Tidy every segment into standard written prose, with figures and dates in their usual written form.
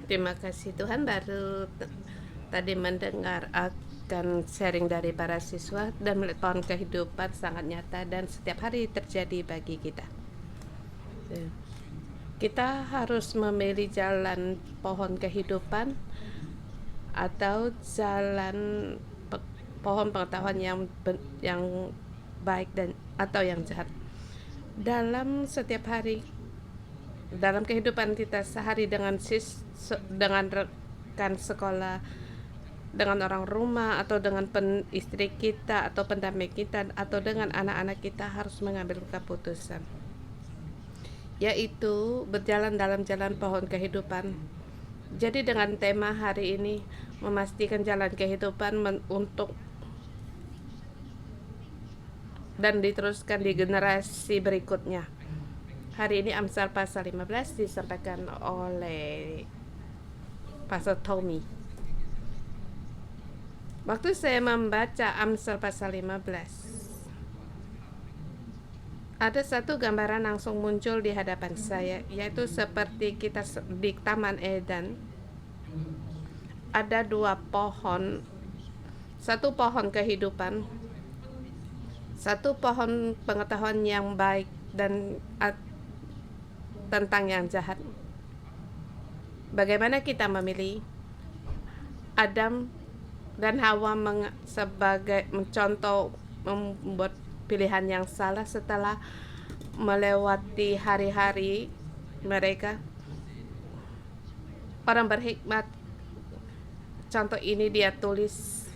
Terima kasih Tuhan, baru tadi mendengar akan sharing dari para siswa dan melihat pohon kehidupan sangat nyata dan setiap hari terjadi bagi kita. Kita harus memilih jalan pohon kehidupan atau jalan pohon pengetahuan yang baik dan atau yang jahat. Dalam setiap hari, dalam kehidupan kita sehari dengan rekan sekolah, dengan orang rumah, atau dengan istri kita atau pendamping kita, atau dengan anak-anak kita, harus mengambil keputusan, yaitu berjalan dalam jalan pohon kehidupan. Jadi dengan tema hari ini, memastikan jalan kehidupan untuk dan diteruskan di generasi berikutnya. Hari ini Amsal pasal 15 disampaikan oleh Pastor Tommy. Waktu saya membaca Amsal pasal 15, ada satu gambaran langsung muncul di hadapan saya, yaitu seperti kita di Taman Eden. Ada dua pohon, satu pohon kehidupan, satu pohon pengetahuan yang baik dan tentang yang jahat. Bagaimana kita memilih? Adam dan Hawa sebagai mencontoh membuat pilihan yang salah setelah melewati hari-hari mereka. Orang berhikmat, contoh ini dia tulis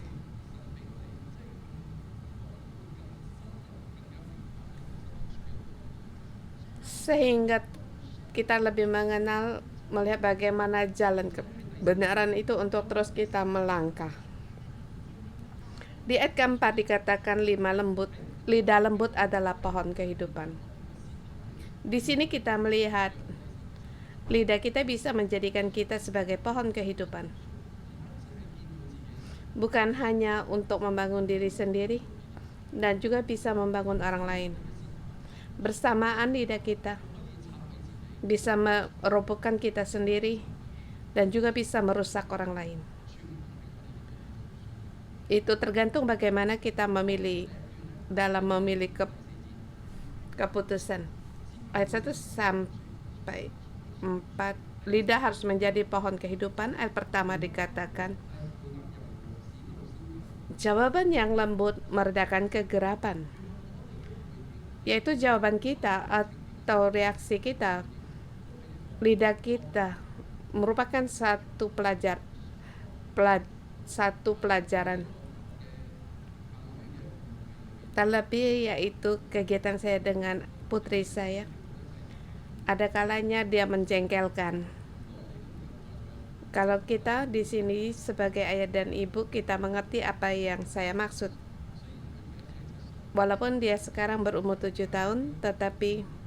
sehingga kita lebih mengenal, melihat bagaimana jalan kebenaran itu untuk terus kita melangkah. Di ayat keempat dikatakan lidah lembut adalah pohon kehidupan. Di sini kita melihat lidah kita bisa menjadikan kita sebagai pohon kehidupan. Bukan hanya untuk membangun diri sendiri, dan juga bisa membangun orang lain. Bersamaan lidah kita bisa merobohkan kita sendiri dan juga bisa merusak orang lain. Itu tergantung bagaimana kita memilih dalam memilih keputusan. Ayat 1 sampai 4, lidah harus menjadi pohon kehidupan. Ayat pertama dikatakan, jawaban yang lembut meredakan kegerapan, yaitu jawaban kita atau reaksi kita. Lidah kita merupakan satu pelajaran terlebih, yaitu kegiatan saya dengan putri saya. Ada kalanya dia menjengkelkan. Kalau kita di sini sebagai ayah dan ibu, kita mengerti apa yang saya maksud. Walaupun dia sekarang berumur 7 tahun, tetapi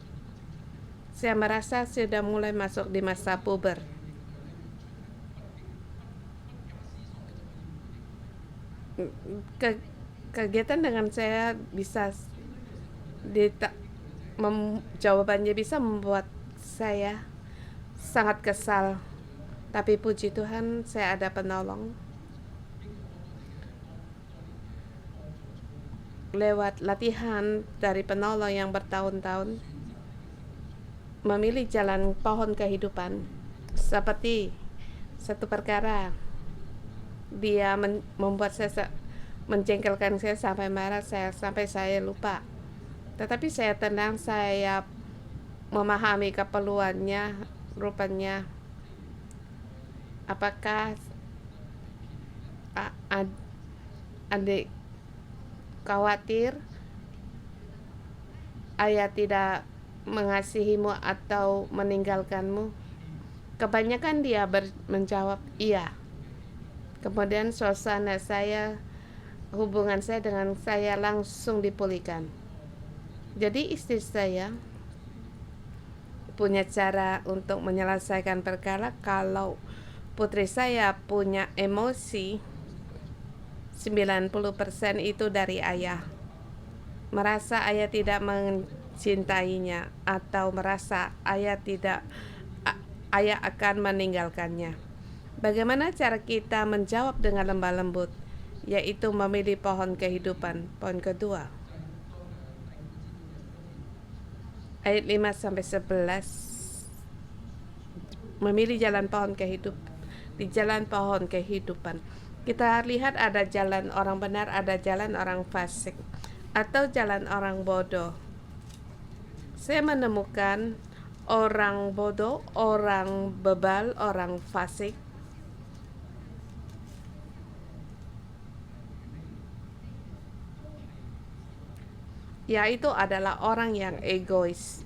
saya merasa sudah mulai masuk di masa puber. Kegiatan dengan saya bisa jawabannya bisa membuat saya sangat kesal. Tapi puji Tuhan, saya ada penolong. Lewat latihan dari penolong yang bertahun-tahun, memilih jalan pohon kehidupan. Seperti satu perkara, dia membuat saya menjengkelkan saya sampai marah, sampai saya lupa. Tetapi saya tenang, saya memahami keperluannya. Rupanya apakah adik khawatir ayah tidak mengasihimu atau meninggalkanmu? Kebanyakan dia menjawab iya. Kemudian suasana saya, hubungan saya dengan saya langsung dipulihkan. Jadi istri saya punya cara untuk menyelesaikan perkara. Kalau putri saya punya emosi, 90% itu dari ayah. Merasa ayah tidak mencintainya atau merasa ayah akan meninggalkannya. Bagaimana cara kita menjawab dengan lemah lembut? Yaitu memilih pohon kehidupan. Poin kedua. Ayat 5-11. Memilih jalan pohon kehidupan. Di jalan pohon kehidupan. Kita lihat ada jalan orang benar, ada jalan orang fasik, atau jalan orang bodoh. Saya menemukan orang bodoh, orang bebal, orang fasik yaitu adalah orang yang egois.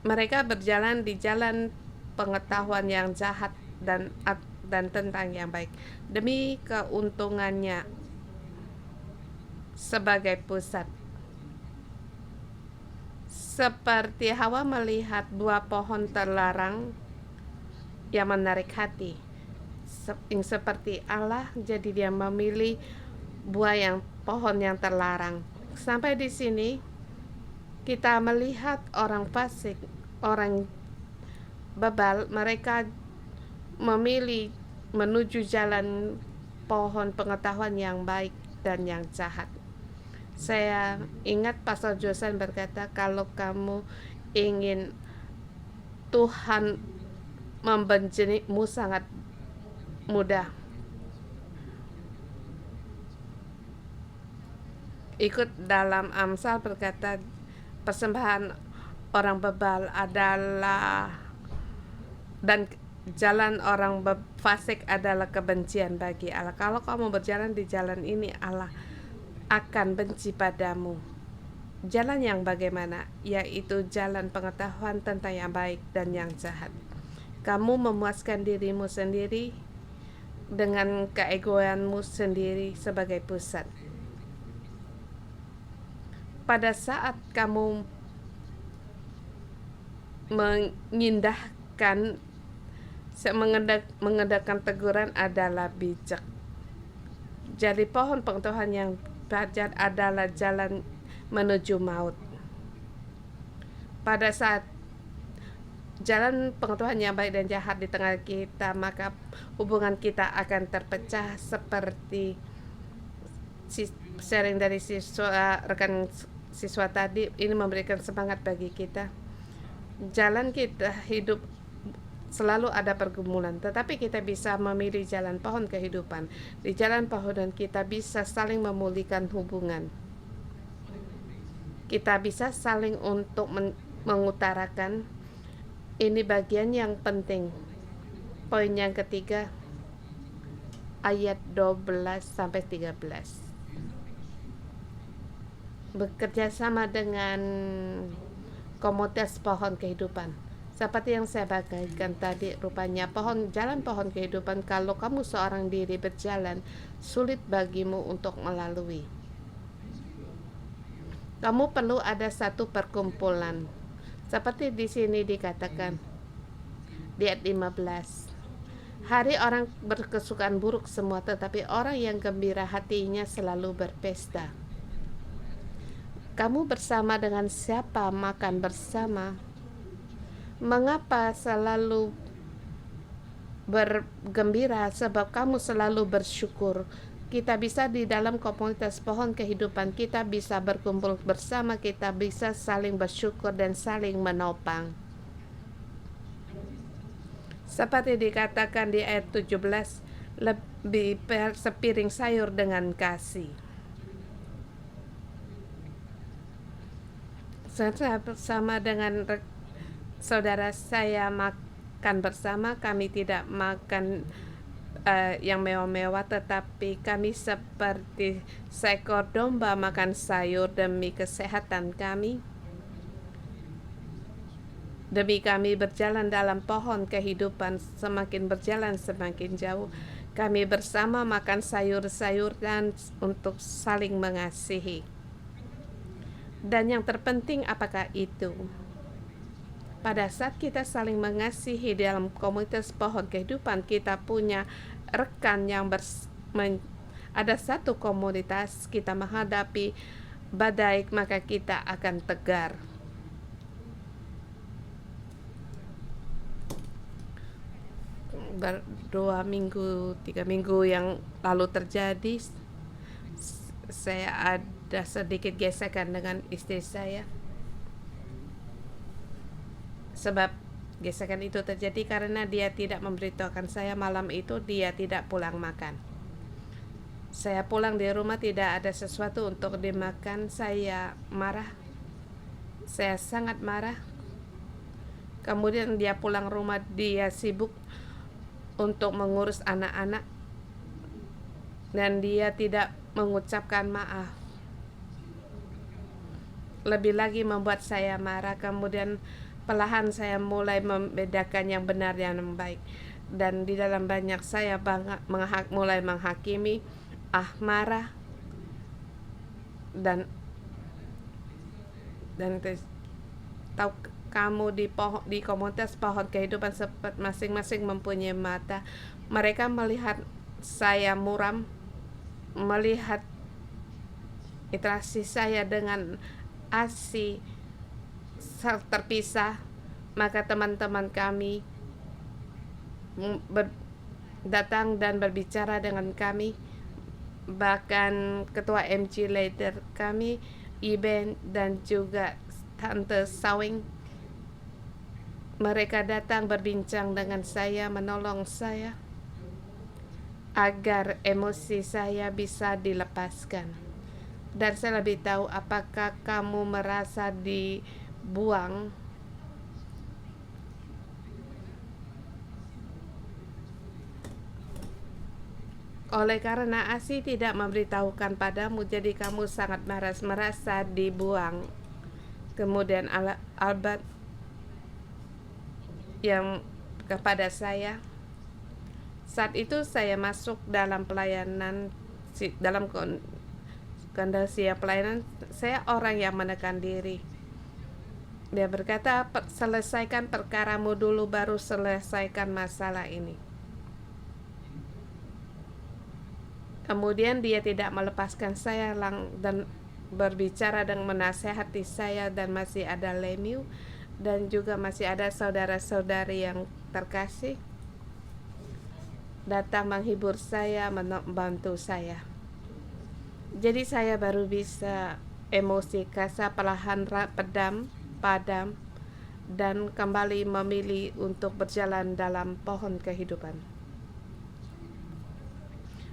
Mereka berjalan di jalan pengetahuan yang jahat dan tentang yang baik demi keuntungannya sebagai pusat. Seperti Hawa melihat buah pohon terlarang yang menarik hati. Seperti Allah, jadi dia memilih pohon yang terlarang. Sampai di sini kita melihat orang fasik, orang bebal, mereka memilih menuju jalan pohon pengetahuan yang baik dan yang jahat. Saya ingat Pastor Josan berkata, kalau kamu ingin Tuhan membencimu sangat mudah. Ikut dalam Amsal berkata, persembahan orang bebal adalah dan jalan orang fasik adalah kebencian bagi Allah. Kalau kamu berjalan di jalan ini, Allah akan benci padamu. Jalan yang bagaimana? Yaitu jalan pengetahuan tentang yang baik dan yang jahat. Kamu memuaskan dirimu sendiri dengan keegoanmu sendiri sebagai pusat. Pada saat kamu mengendahkan teguran adalah bijak. Jadi pohon pengetahuan yang bijak adalah jalan menuju maut. Pada saat jalan pengetahuan yang baik dan jahat di tengah kita, maka hubungan kita akan terpecah seperti sharing dari rekan siswa tadi. Ini memberikan semangat bagi kita. Jalan kita hidup selalu ada pergumulan, tetapi kita bisa memilih jalan pohon kehidupan. Di jalan pohon kita bisa saling memulihkan hubungan. Kita bisa saling untuk mengutarakan. Ini bagian yang penting. Poin yang ketiga, ayat 12-13. Bekerja sama dengan komunitas pohon kehidupan. Seperti yang saya bagikan tadi, rupanya jalan pohon kehidupan, kalau kamu seorang diri berjalan, sulit bagimu untuk melalui. Kamu perlu ada satu perkumpulan. Seperti di sini dikatakan di ayat 15. Hari orang berkesukaan buruk semua, tetapi orang yang gembira hatinya selalu berpesta. Kamu bersama dengan siapa makan bersama? Mengapa selalu bergembira? Sebab kamu selalu bersyukur. Kita bisa di dalam komunitas pohon kehidupan, kita bisa berkumpul bersama, kita bisa saling bersyukur dan saling menopang. Seperti dikatakan di ayat 17, lebih sepiring sayur dengan kasih. Saya bersama dengan saudara saya makan bersama, kami tidak makan yang mewah-mewah, tetapi kami seperti seekor domba makan sayur demi kesehatan kami. Demi kami berjalan dalam pohon kehidupan, semakin berjalan semakin jauh. Kami bersama makan sayur-sayur dan untuk saling mengasihi. Dan yang terpenting apakah itu? Pada saat kita saling mengasihi dalam komunitas pohon kehidupan, kita punya rekan yang ada satu komunitas, kita menghadapi badai, maka kita akan tegar. 2 minggu 3 minggu yang lalu terjadi, saya ada sedikit gesekan dengan istri saya. Sebab gesekan itu terjadi karena dia tidak memberitahukan saya malam itu dia tidak pulang makan. Saya pulang di rumah tidak ada sesuatu untuk dimakan. Saya marah. Saya sangat marah. Kemudian dia pulang rumah, dia sibuk untuk mengurus anak-anak dan dia tidak mengucapkan maaf. Lebih lagi membuat saya marah. Kemudian perlahan saya mulai membedakan yang benar dan yang baik. Dan di dalam banyak saya mulai menghakimi, marah dan tahu kamu di komunitas pohon kehidupan sempat masing-masing mempunyai mata. Mereka melihat saya muram, melihat interaksi saya dengan Asi terpisah, maka teman-teman kami datang dan berbicara dengan kami. Bahkan ketua MG leader kami, Iben, dan juga Tante Sawing, mereka datang berbincang dengan saya, menolong saya agar emosi saya bisa dilepaskan. Dan saya lebih tahu apakah kamu merasa dibuang oleh karena Asi tidak memberitahukan padamu, jadi kamu sangat merasa dibuang. Kemudian Albert yang kepada saya, saat itu saya masuk dalam pelayanan, dalam kondisi pelayanan, saya orang yang menekan diri. Dia berkata, selesaikan perkaramu dulu baru selesaikan masalah ini. Kemudian dia tidak melepaskan saya dan berbicara dan menasehati saya, dan masih ada Lemiu dan juga masih ada saudara-saudari yang terkasih datang menghibur saya, membantu saya. Jadi saya baru bisa emosi kasar perlahan padam dan kembali memilih untuk berjalan dalam pohon kehidupan.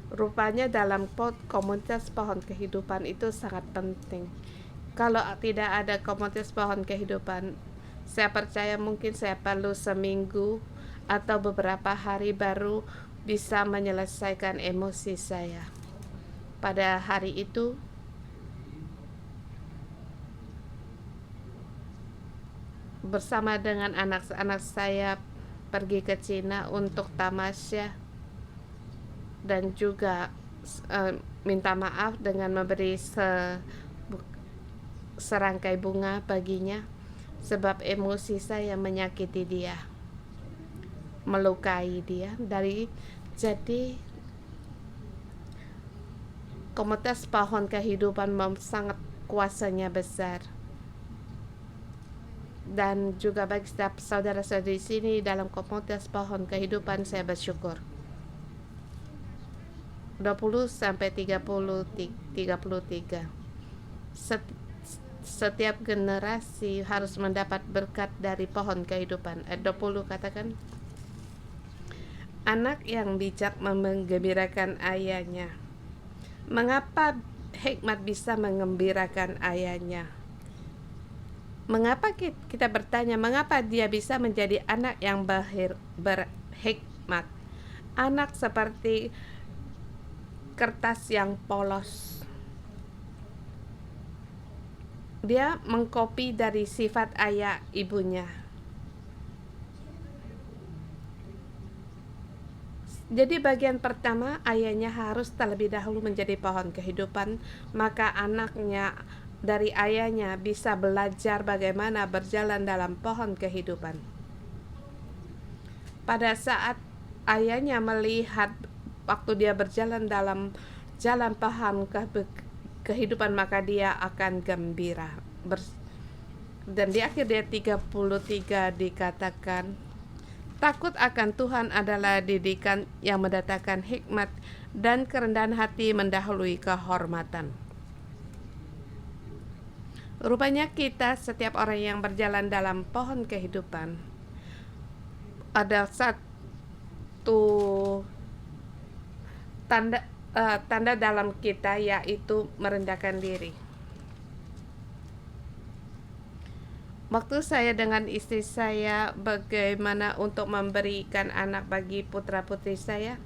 Rupanya dalam komunitas pohon kehidupan itu sangat penting. Kalau tidak ada komunitas pohon kehidupan, saya percaya mungkin saya perlu seminggu atau beberapa hari baru bisa menyelesaikan emosi saya. Pada hari itu, bersama dengan anak-anak saya pergi ke Cina untuk tamasya dan juga minta maaf dengan memberi serangkai bunga baginya, sebab emosi saya menyakiti dia, melukai dia. Jadi komunitas pohon kehidupan sangat kuasanya besar. Dan juga bagi setiap saudara-saudari di sini dalam komunitas pohon kehidupan, saya bersyukur. 20 sampai 33. Setiap generasi harus mendapat berkat dari pohon kehidupan. 20 katakan, anak yang bijak menggembirakan ayahnya. Mengapa hikmat bisa mengembirakan ayahnya? Mengapa kita bertanya, mengapa dia bisa menjadi anak yang berhikmat? Anak seperti kertas yang polos. Dia mengkopi dari sifat ayah ibunya. Jadi bagian pertama, ayahnya harus terlebih dahulu menjadi pohon kehidupan, maka anaknya dari ayahnya bisa belajar bagaimana berjalan dalam pohon kehidupan. Pada saat ayahnya melihat waktu dia berjalan dalam jalan pohon kehidupan, maka dia akan gembira. Dan di akhir ayat 33 dikatakan, Takut akan Tuhan adalah didikan yang mendatangkan hikmat, dan kerendahan hati mendahului kehormatan. Rupanya kita, setiap orang yang berjalan dalam pohon kehidupan, ada satu tanda dalam kita, yaitu merendahkan diri. Waktu saya dengan istri saya bagaimana untuk memberikan anak bagi putra saya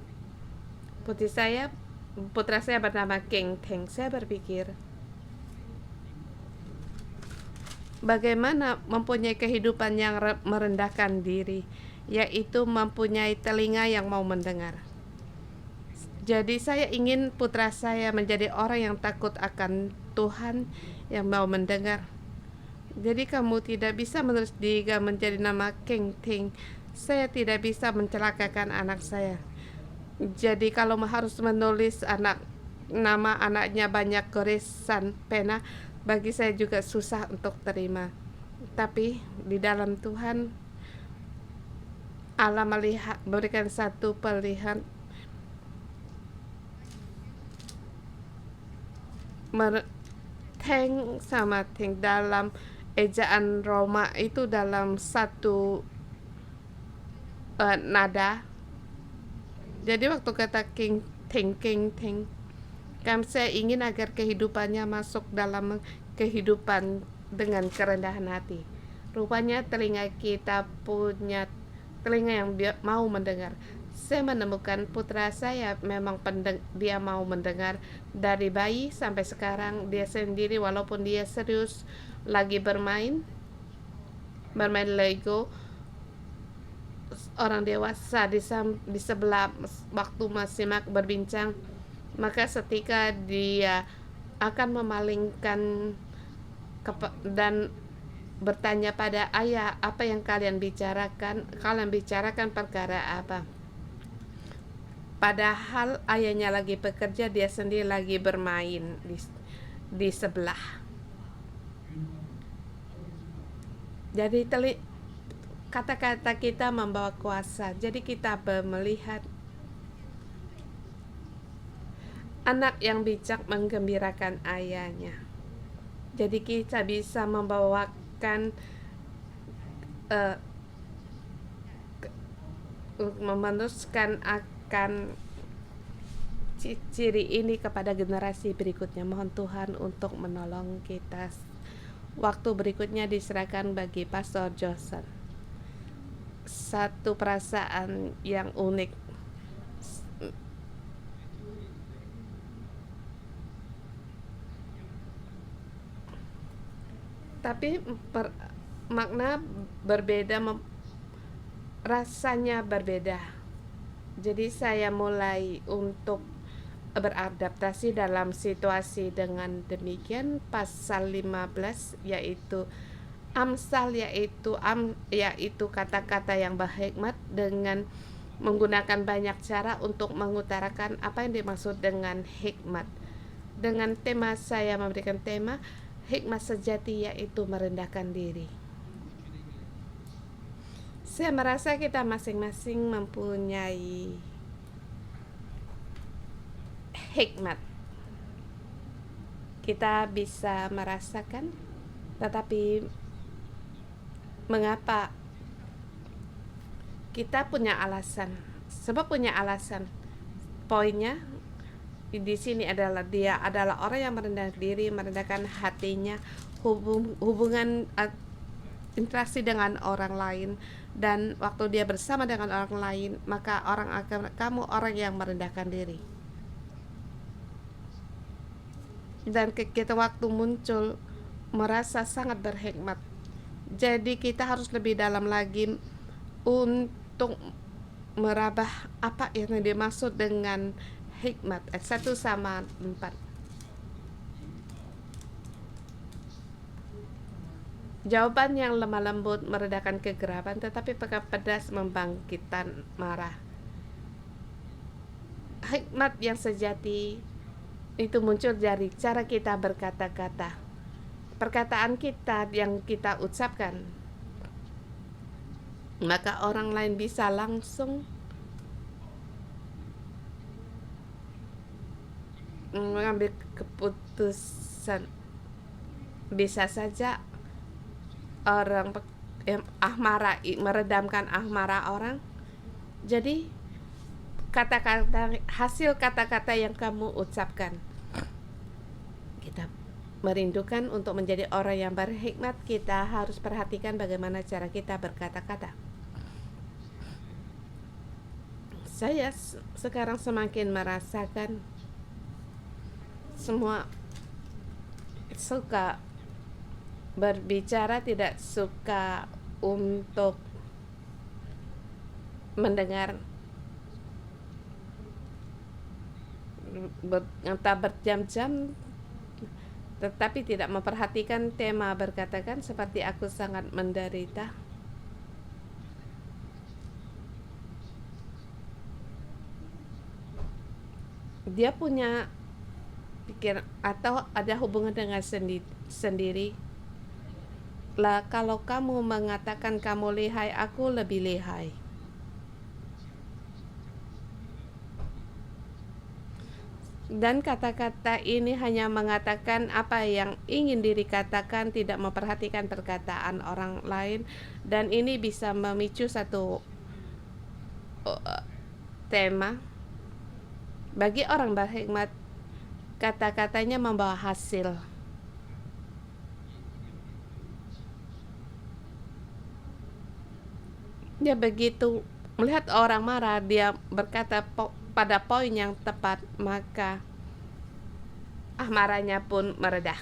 bernama King Teng, saya berpikir bagaimana mempunyai kehidupan yang merendahkan diri, yaitu mempunyai telinga yang mau mendengar. Jadi saya ingin putra saya menjadi orang yang takut akan Tuhan, yang mau mendengar. Jadi kamu tidak bisa menulis dia menjadi nama King Ting. Saya tidak bisa mencelakakan anak saya. Jadi kalau harus menulis nama anaknya banyak goresan pena, bagi saya juga susah untuk terima. Tapi di dalam Tuhan, Allah berikan satu pilihan, Teng sama Ting dalam ejaan Roma itu dalam satu nada. Jadi waktu kata King Ting, saya ingin agar kehidupannya masuk dalam kehidupan dengan kerendahan hati. Rupanya telinga kita punya telinga yang mau mendengar. Saya menemukan putra saya memang dia mau mendengar. Dari bayi sampai sekarang dia sendiri, walaupun dia serius lagi bermain Lego, orang dewasa di sebelah waktu masih berbincang, maka setika dia akan memalingkan dan bertanya pada ayah, apa yang kalian bicarakan perkara apa? Padahal ayahnya lagi bekerja, dia sendiri lagi bermain di sebelah. Jadi kata-kata kita membawa kuasa. Jadi kita melihat anak yang bijak menggembirakan ayahnya. Jadi kita bisa membawakan meneruskan akan ciri ini kepada generasi berikutnya. Mohon Tuhan untuk menolong kita. Waktu berikutnya diserahkan bagi Pastor Johnson. Satu perasaan yang unik. Tapi makna berbeda, rasanya berbeda. Jadi saya mulai untuk beradaptasi dalam situasi dengan demikian. Pasal 15 yaitu Amsal, yaitu kata-kata yang berhikmat dengan menggunakan banyak cara untuk mengutarakan apa yang dimaksud dengan hikmat. Dengan tema, saya memberikan tema hikmat sejati, yaitu merendahkan diri. Saya merasa kita masing-masing mempunyai hikmat. Kita bisa merasakan, tetapi mengapa kita punya alasan? Sebab punya alasan. Poinnya di sini adalah dia adalah orang yang merendahkan diri, merendahkan hatinya, hubungan interaksi dengan orang lain, dan waktu dia bersama dengan orang lain, maka kamu orang yang merendahkan diri. Dan kita waktu muncul merasa sangat berhikmat. Jadi kita harus lebih dalam lagi untuk meraba apa yang dimaksud dengan hikmat. 1:4. Jawaban yang lemah lembut meredakan kegerapan, tetapi pedas membangkitkan marah. Hikmat yang sejati itu muncul dari cara kita berkata-kata, perkataan kita yang kita ucapkan. maka orang lain bisa langsung mengambil keputusan. Bisa saja orang meredamkan amarah orang. Jadi kata-kata, hasil kata-kata yang kamu ucapkan, kita merindukan untuk menjadi orang yang berhikmat. Kita harus perhatikan bagaimana cara kita berkata-kata. Saya sekarang semakin merasakan semua suka berbicara, tidak suka untuk mendengar, entah berjam-jam, tetapi tidak memperhatikan tema berkatakan. Seperti aku sangat menderita. Dia punya pikir atau ada hubungan dengan sendiri. Lah, kalau kamu mengatakan kamu lihai, aku lebih lihai. Dan kata-kata ini hanya mengatakan apa yang ingin diri katakan, tidak memperhatikan perkataan orang lain, dan ini bisa memicu satu tema. Bagi orang berhikmat, kata-katanya membawa hasil. Dia begitu melihat orang marah, dia berkata pada poin yang tepat, maka amarahnya pun meredah.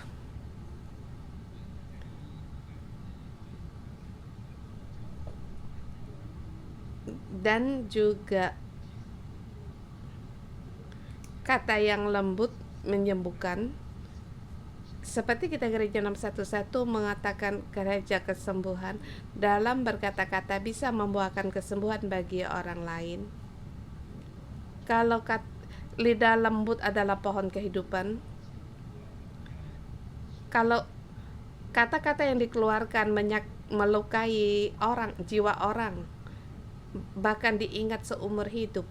Dan juga kata yang lembut menyembuhkan. Seperti kita gereja 611 mengatakan gereja kesembuhan, dalam berkata-kata bisa membuahkan kesembuhan bagi orang lain. Kalau lidah lembut adalah pohon kehidupan, kalau kata-kata yang dikeluarkan melukai orang, jiwa orang, bahkan diingat seumur hidup,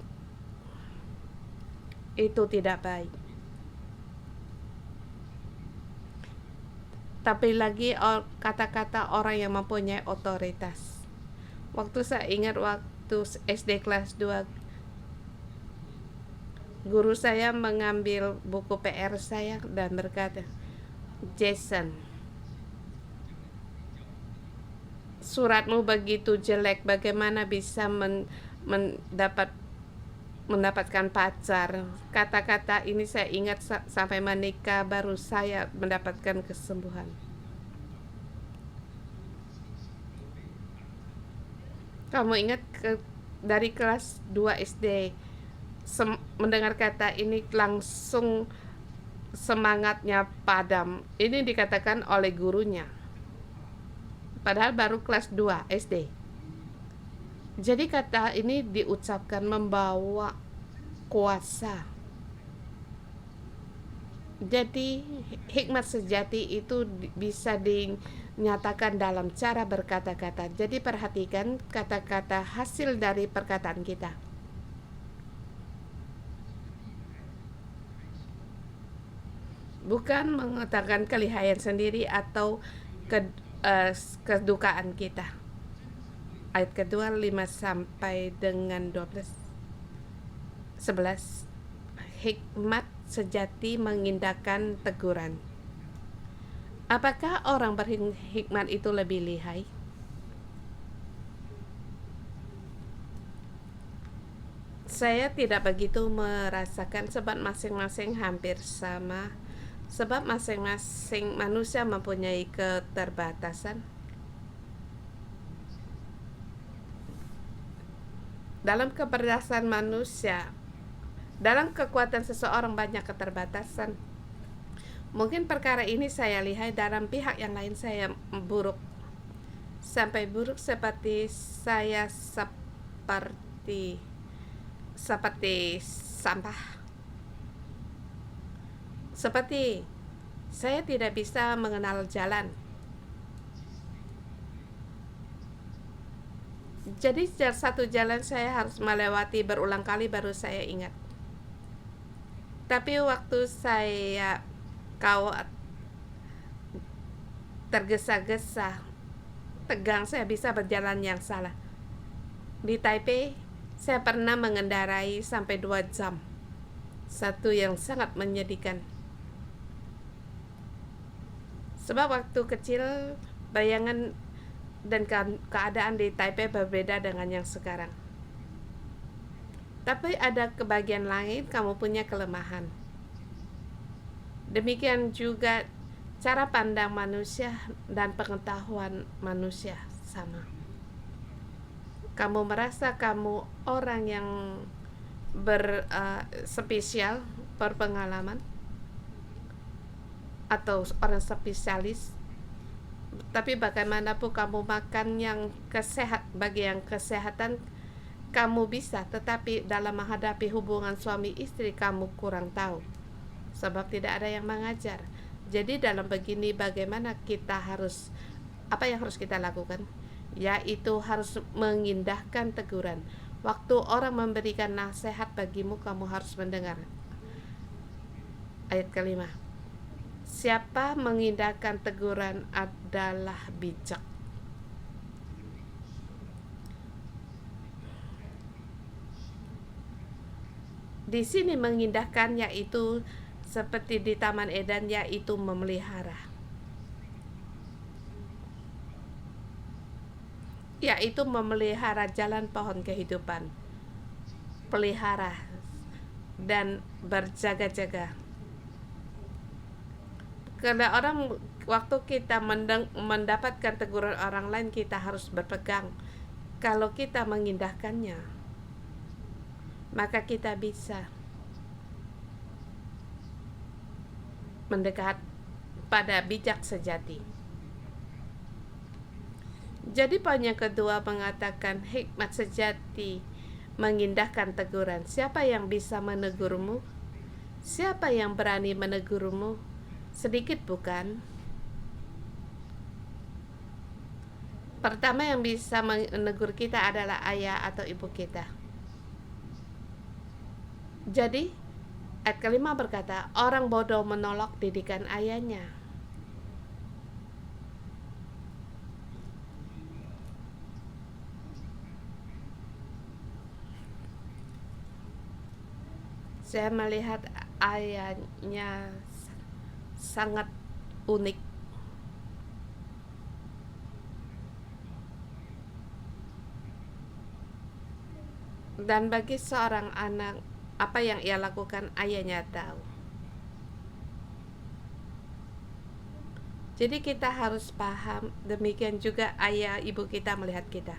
itu tidak baik. Tapi lagi kata-kata orang yang mempunyai otoritas. Waktu saya ingat waktu SD kelas 2, guru saya mengambil buku PR saya dan berkata, "Jason, suratmu begitu jelek, bagaimana bisa mendapatkan pacar?" Kata-kata ini saya ingat sampai menikah baru saya mendapatkan kesembuhan. Kamu ingat dari kelas 2 SD mendengar kata ini langsung semangatnya padam. Ini dikatakan oleh gurunya, padahal baru kelas 2 SD. Jadi kata ini diucapkan membawa kuasa. Jadi hikmat sejati itu bisa dinyatakan dalam cara berkata-kata. Jadi perhatikan kata-kata hasil dari perkataan kita. Bukan mengatakan kelihayan sendiri atau kedukaan kita. Ayat kedua 5 sampai dengan 11. Hikmat sejati mengindahkan teguran. Apakah orang berhikmat itu lebih lihai? Saya tidak begitu merasakan, sebab masing-masing hampir sama. Sebab masing-masing manusia mempunyai keterbatasan. Dalam keberdasan manusia, dalam kekuatan seseorang banyak keterbatasan. Mungkin perkara ini saya lihat dalam pihak yang lain saya buruk. Sampai buruk seperti saya seperti sampah. Seperti saya tidak bisa mengenal jalan. Jadi satu jalan saya harus melewati berulang kali baru saya ingat. Tapi waktu saya kau tergesa-gesa, tegang, saya bisa berjalan yang salah. Di Taipei, saya pernah mengendarai sampai 2 jam. Satu yang sangat menyedihkan. Sebab waktu kecil, bayangan dan keadaan di Taipei berbeda dengan yang sekarang. Tapi ada kebagian lain, kamu punya kelemahan. Demikian juga cara pandang manusia dan pengetahuan manusia sama. Kamu merasa kamu orang yang spesial, berpengalaman, atau orang spesialis, tapi bagaimanapun kamu makan yang bagi yang kesehatan kamu bisa, tetapi dalam menghadapi hubungan suami istri kamu kurang tahu, sebab tidak ada yang mengajar. Jadi dalam begini, bagaimana apa yang harus kita lakukan? Yaitu harus mengindahkan teguran. Waktu orang memberikan nasihat bagimu, kamu harus mendengar. Ayat kelima, siapa mengindahkan teguran adalah bijak. Di sini mengindahkan yaitu seperti di Taman Eden, yaitu memelihara. Yaitu memelihara jalan pohon kehidupan. Pelihara dan berjaga-jaga. Karena waktu kita mendapatkan teguran orang lain, kita harus berpegang. Kalau kita mengindahkannya, maka kita bisa mendekat pada bijak sejati. Jadi poin yang kedua mengatakan hikmat sejati mengindahkan teguran. Siapa yang bisa menegurmu? Siapa yang berani menegurmu? Sedikit bukan? Pertama yang bisa menegur kita adalah ayah atau ibu kita. Jadi ayat kelima berkata, orang bodoh menolak didikan ayahnya. Saya melihat ayahnya sangat unik. Dan bagi seorang anak, apa yang ia lakukan ayahnya tahu. Jadi kita harus paham, demikian juga ayah ibu kita melihat kita.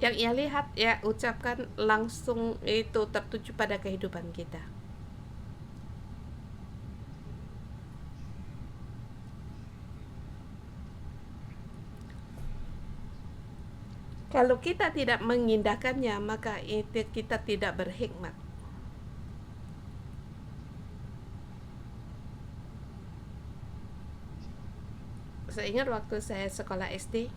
Yang ia lihat, ia ucapkan langsung itu tertuju pada kehidupan kita. Kalau kita tidak mengindahkannya, maka itu kita tidak berhikmat. Saya ingat waktu saya sekolah SD,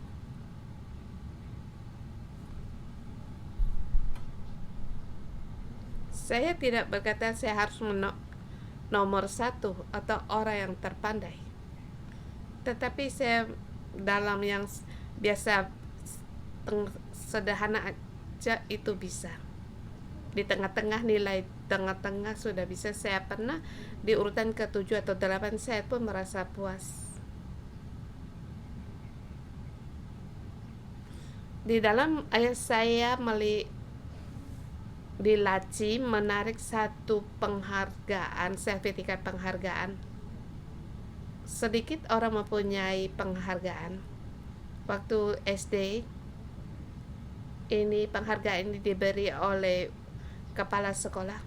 saya tidak berkata saya harus nomor satu atau orang yang terpandai. Tetapi saya dalam yang biasa sederhana aja itu bisa. Di tengah-tengah, nilai tengah-tengah sudah bisa. Saya pernah di urutan ke-7 atau 8, saya pun merasa puas. Di dalam ayat saya dilaci menarik satu penghargaan, sertifikat penghargaan. Sedikit orang mempunyai penghargaan. Waktu SD, ini penghargaan ini diberi oleh kepala sekolah,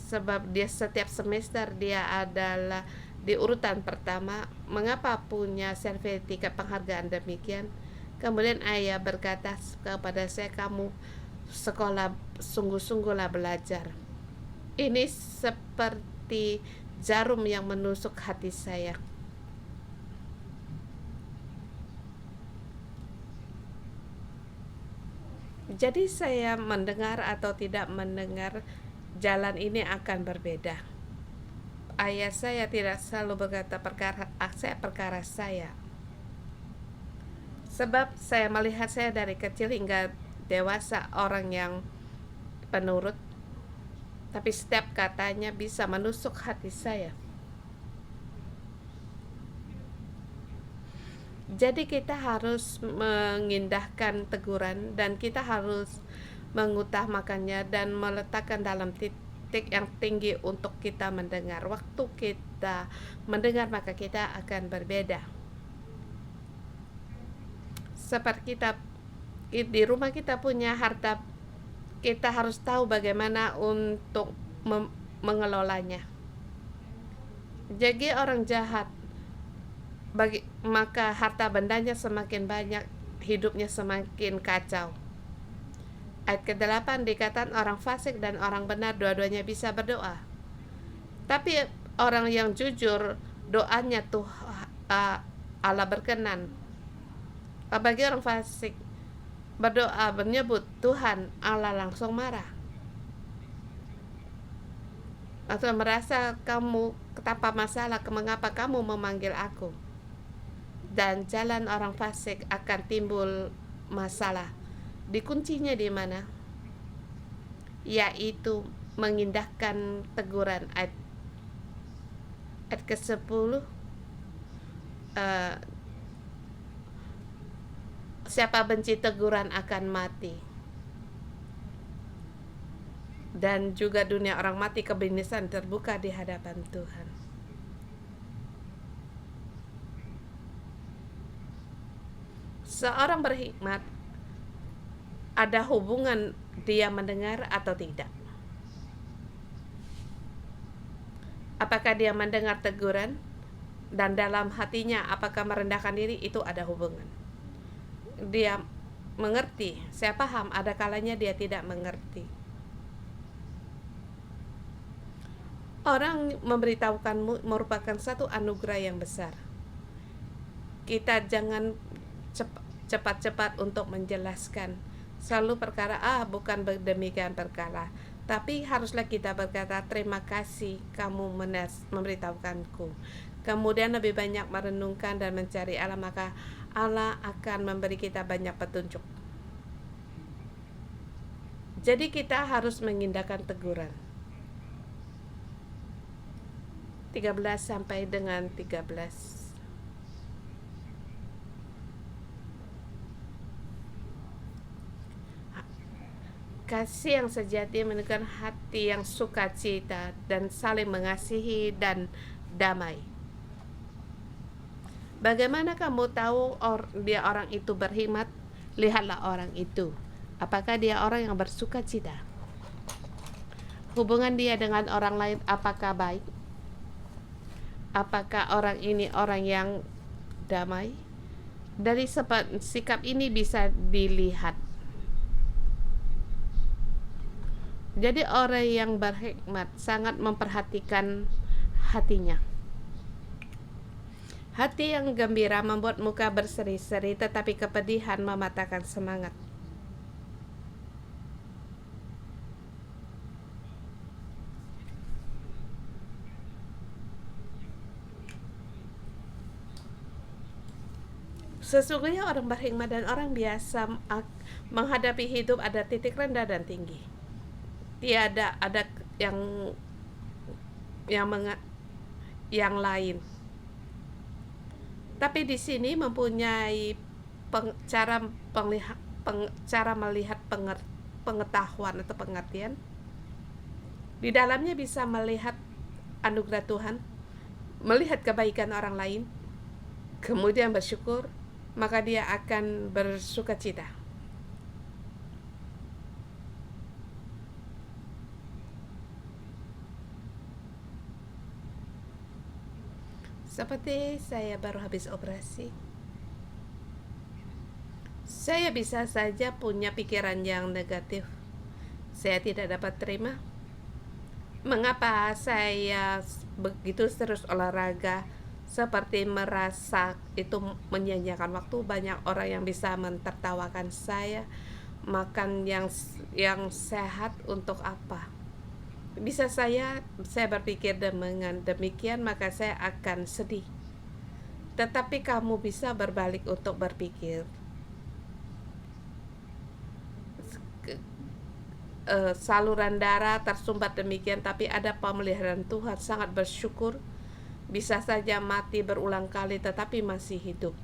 sebab dia setiap semester dia adalah di urutan pertama. Mengapa punya sertifikat penghargaan demikian? Kemudian ayah berkata kepada saya, kamu sekolah sungguh-sungguhlah belajar. Ini seperti jarum yang menusuk hati saya. Jadi saya mendengar atau tidak mendengar, jalan ini akan berbeda. Ayah saya tidak selalu berkata perkara saya. Sebab saya melihat saya dari kecil hingga dewasa orang yang penurut, tapi setiap katanya bisa menusuk hati saya. Jadi kita harus mengindahkan teguran dan kita harus mengutamakannya dan meletakkan dalam titik yang tinggi untuk kita mendengar. Waktu kita mendengar maka kita akan berbeda. Seperti kita di rumah kita punya harta, kita harus tahu bagaimana untuk mengelolanya. Jadi orang jahat, maka harta bendanya semakin banyak, hidupnya semakin kacau. Ayat ke-8 dikatakan orang fasik dan orang benar dua-duanya bisa berdoa. Tapi orang yang jujur doanya Allah berkenan. Bagi orang fasik berdoa menyebut Tuhan, Allah langsung marah. Atau merasa kamu tanpa masalah, mengapa kamu memanggil aku? Dan jalan orang fasik akan timbul masalah. Dikuncinya di mana? Yaitu mengindahkan teguran. Ayat ke-10, siapa benci teguran akan mati. Dan juga dunia orang mati, kebinasan terbuka di hadapan Tuhan. Seorang berhikmat, ada hubungan dia mendengar atau tidak. Apakah dia mendengar teguran dan dalam hatinya apakah merendahkan diri, itu ada hubungan. Dia mengerti, saya paham, ada kalanya dia tidak mengerti. Orang memberitahukanmu merupakan satu anugerah yang besar. Kita jangan cepat-cepat untuk menjelaskan selalu perkara bukan demikian perkara, tapi haruslah kita berkata terima kasih kamu memberitahukanku. Kemudian lebih banyak merenungkan dan mencari Allah, maka Allah akan memberi kita banyak petunjuk. Jadi kita harus mengindahkan teguran. 13 sampai dengan 13. Kasih yang sejati menunjukkan hati yang sukacita dan saling mengasihi dan damai. Bagaimana kamu tahu dia orang itu berhikmat? Lihatlah orang itu. Apakah dia orang yang bersukacita? Hubungan dia dengan orang lain apakah baik? Apakah orang ini orang yang damai? Dari sikap ini bisa dilihat. Jadi orang yang berhikmat sangat memperhatikan hatinya. Hati yang gembira membuat muka berseri-seri, tetapi kepedihan mematahkan semangat. Sesungguhnya orang berhikmat dan orang biasa menghadapi hidup ada titik rendah dan tinggi. Tiada ada yang lain. Tapi di sini mempunyai cara melihat pengetahuan atau pengertian. Di dalamnya bisa melihat anugerah Tuhan, melihat kebaikan orang lain, kemudian bersyukur, maka dia akan bersukacita. Seperti saya baru habis operasi, saya bisa saja punya pikiran yang negatif. Saya tidak dapat terima. Mengapa saya begitu terus olahraga, seperti merasa itu menyanyiakan waktu. Banyak orang yang bisa mentertawakan saya, makan yang sehat untuk apa? Bisa saya berpikir dengan demikian, maka saya akan sedih. Tetapi kamu bisa berbalik untuk berpikir, saluran darah tersumbat demikian, tapi ada pemeliharaan Tuhan, sangat bersyukur. Bisa saja mati berulang kali tetapi masih hidup.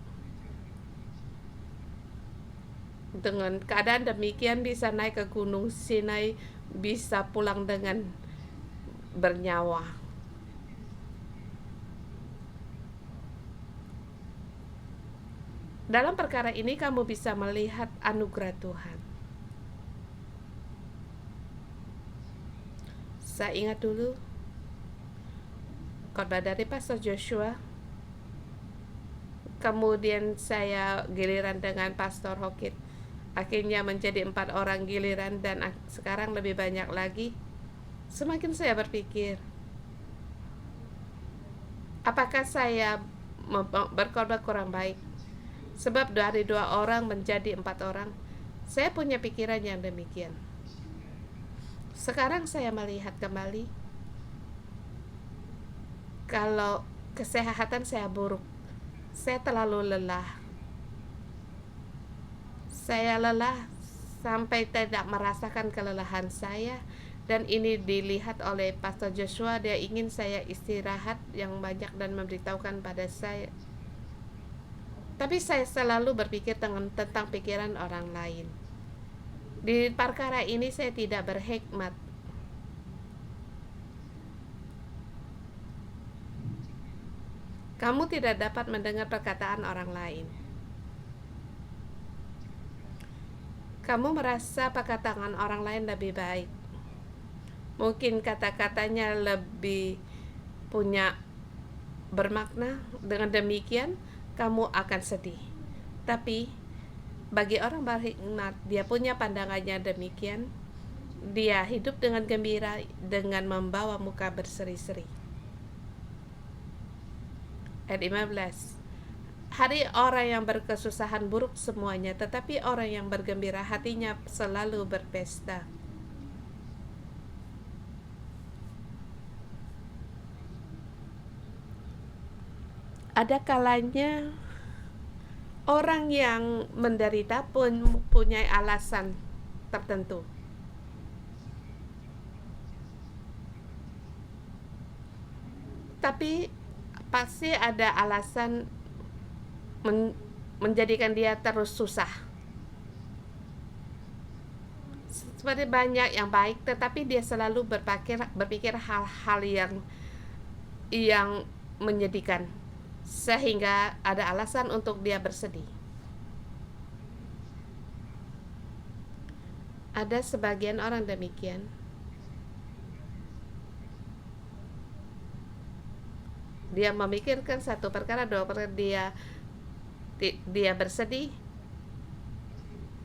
Dengan keadaan demikian bisa naik ke Gunung Sinai, bisa pulang dengan bernyawa. Dalam perkara ini kamu bisa melihat anugerah Tuhan. Saya ingat dulu khotbah dari Pastor Joshua, kemudian saya giliran dengan Pastor Hokit, akhirnya menjadi 4 orang giliran, dan sekarang lebih banyak lagi. Semakin saya berpikir, apakah saya berkhotbah kurang baik? Sebab dari 2 orang menjadi 4 orang. Saya punya pikiran yang demikian. Sekarang saya melihat kembali, kalau kesehatan saya buruk, saya terlalu lelah. Saya lelah sampai tidak merasakan kelelahan saya, dan ini dilihat oleh Pastor Joshua. Dia ingin saya istirahat yang banyak dan memberitahukan pada saya. Tapi saya selalu berpikir tentang pikiran orang lain. Di perkara ini saya tidak berhikmat. Kamu tidak dapat mendengar perkataan orang lain. Kamu merasa perkataan orang lain lebih baik. Mungkin kata-katanya lebih punya bermakna. Dengan demikian kamu akan sedih. Tapi bagi orang berhikmat, dia punya pandangannya demikian. Dia hidup dengan gembira, dengan membawa muka berseri-seri. Ayat 15. Hari orang yang berkesusahan buruk semuanya, tetapi orang yang bergembira hatinya selalu berpesta. Ada kalanya orang yang menderita pun punya alasan tertentu. Tapi pasti ada alasan menjadikan dia terus susah. Seperti banyak yang baik, tetapi dia selalu berpikir hal-hal yang menyedihkan, sehingga ada alasan untuk dia bersedih. Ada sebagian orang demikian. Dia memikirkan satu perkara, 2 perkara, dia bersedih,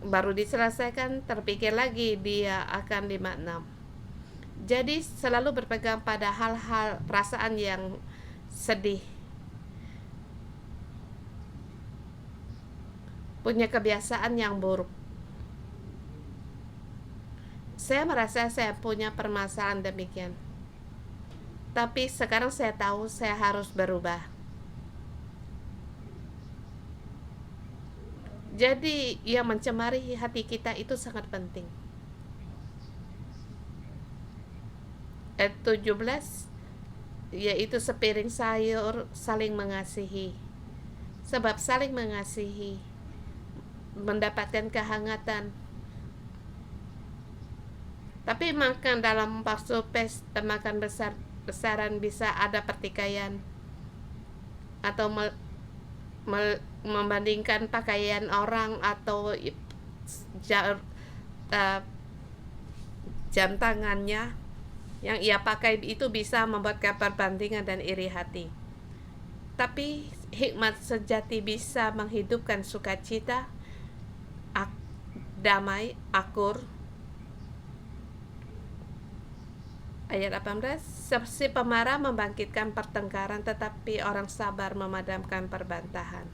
baru diselesaikan, terpikir lagi, dia akan 5-6. Jadi selalu berpegang pada hal-hal perasaan yang sedih. Punya kebiasaan yang buruk. Saya merasa saya punya permasalahan demikian. Tapi sekarang saya tahu saya harus berubah. Jadi yang mencemari hati kita itu sangat penting. Ayat 17, yaitu sepiring sayur saling mengasihi. Sebab saling mengasihi mendapatkan kehangatan. Tapi makan dalam bakso pesta makan besaran bisa ada pertikaian, atau membandingkan pakaian orang atau jam tangannya yang ia pakai itu bisa membuat perbandingan dan iri hati. Tapi hikmat sejati bisa menghidupkan sukacita, damai, akur. Ayat 18, si pemarah membangkitkan pertengkaran, tetapi orang sabar memadamkan perbantahan.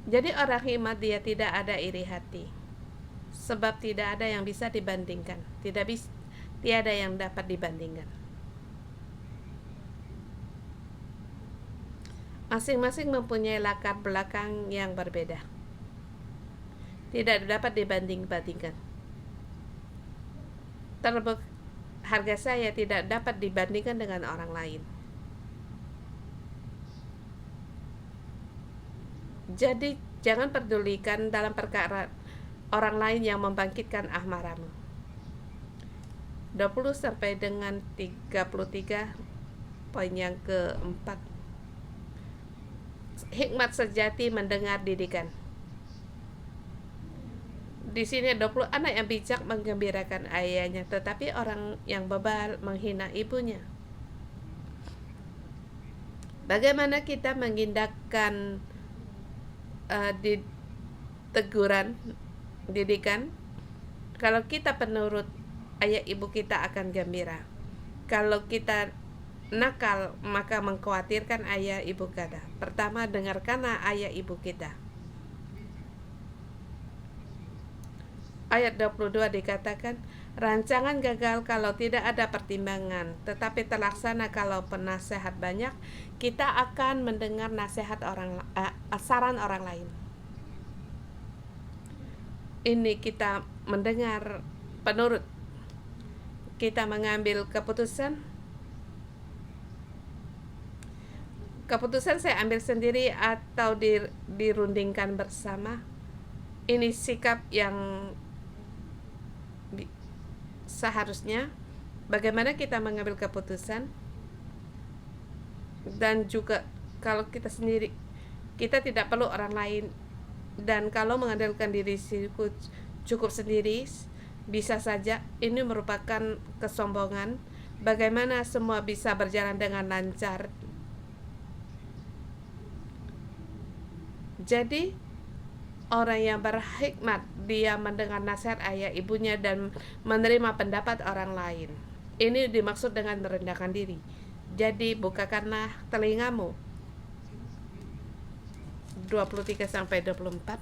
Jadi orang hikmat dia tidak ada iri hati, sebab tidak ada yang bisa dibandingkan, tiada yang dapat dibandingkan. Masing-masing mempunyai latar belakang yang berbeda, tidak dapat dibanding-bandingkan. Harga saya tidak dapat dibandingkan dengan orang lain. Jadi jangan pedulikan dalam perkara orang lain yang membangkitkan amarahmu. 20 sampai dengan 33 poin yang keempat. Hikmat sejati mendengar didikan. Di sini 20, anak yang bijak menggembirakan ayahnya, tetapi orang yang bebal menghina ibunya. Bagaimana kita mengindahkan teguran, didikan? Kalau kita penurut, ayah ibu kita akan gembira. Kalau kita nakal, maka mengkhawatirkan ayah ibu kita. Pertama, dengarkanlah ayah ibu kita. Ayat 22 dikatakan, rancangan gagal kalau tidak ada pertimbangan, tetapi terlaksana kalau penasehat banyak. Kita akan mendengar saran orang lain. Ini kita mendengar penurut. Kita mengambil keputusan saya ambil sendiri atau dirundingkan bersama. Ini sikap yang seharusnya. Bagaimana kita mengambil keputusan, dan juga kalau kita sendiri, kita tidak perlu orang lain, dan kalau mengandalkan diri cukup sendiri, bisa saja ini merupakan kesombongan. Bagaimana semua bisa berjalan dengan lancar. Jadi orang yang berhikmat, dia mendengar nasihat ayah ibunya dan menerima pendapat orang lain. Ini dimaksud dengan merendahkan diri. Jadi bukakanlah telingamu. 23 sampai 24.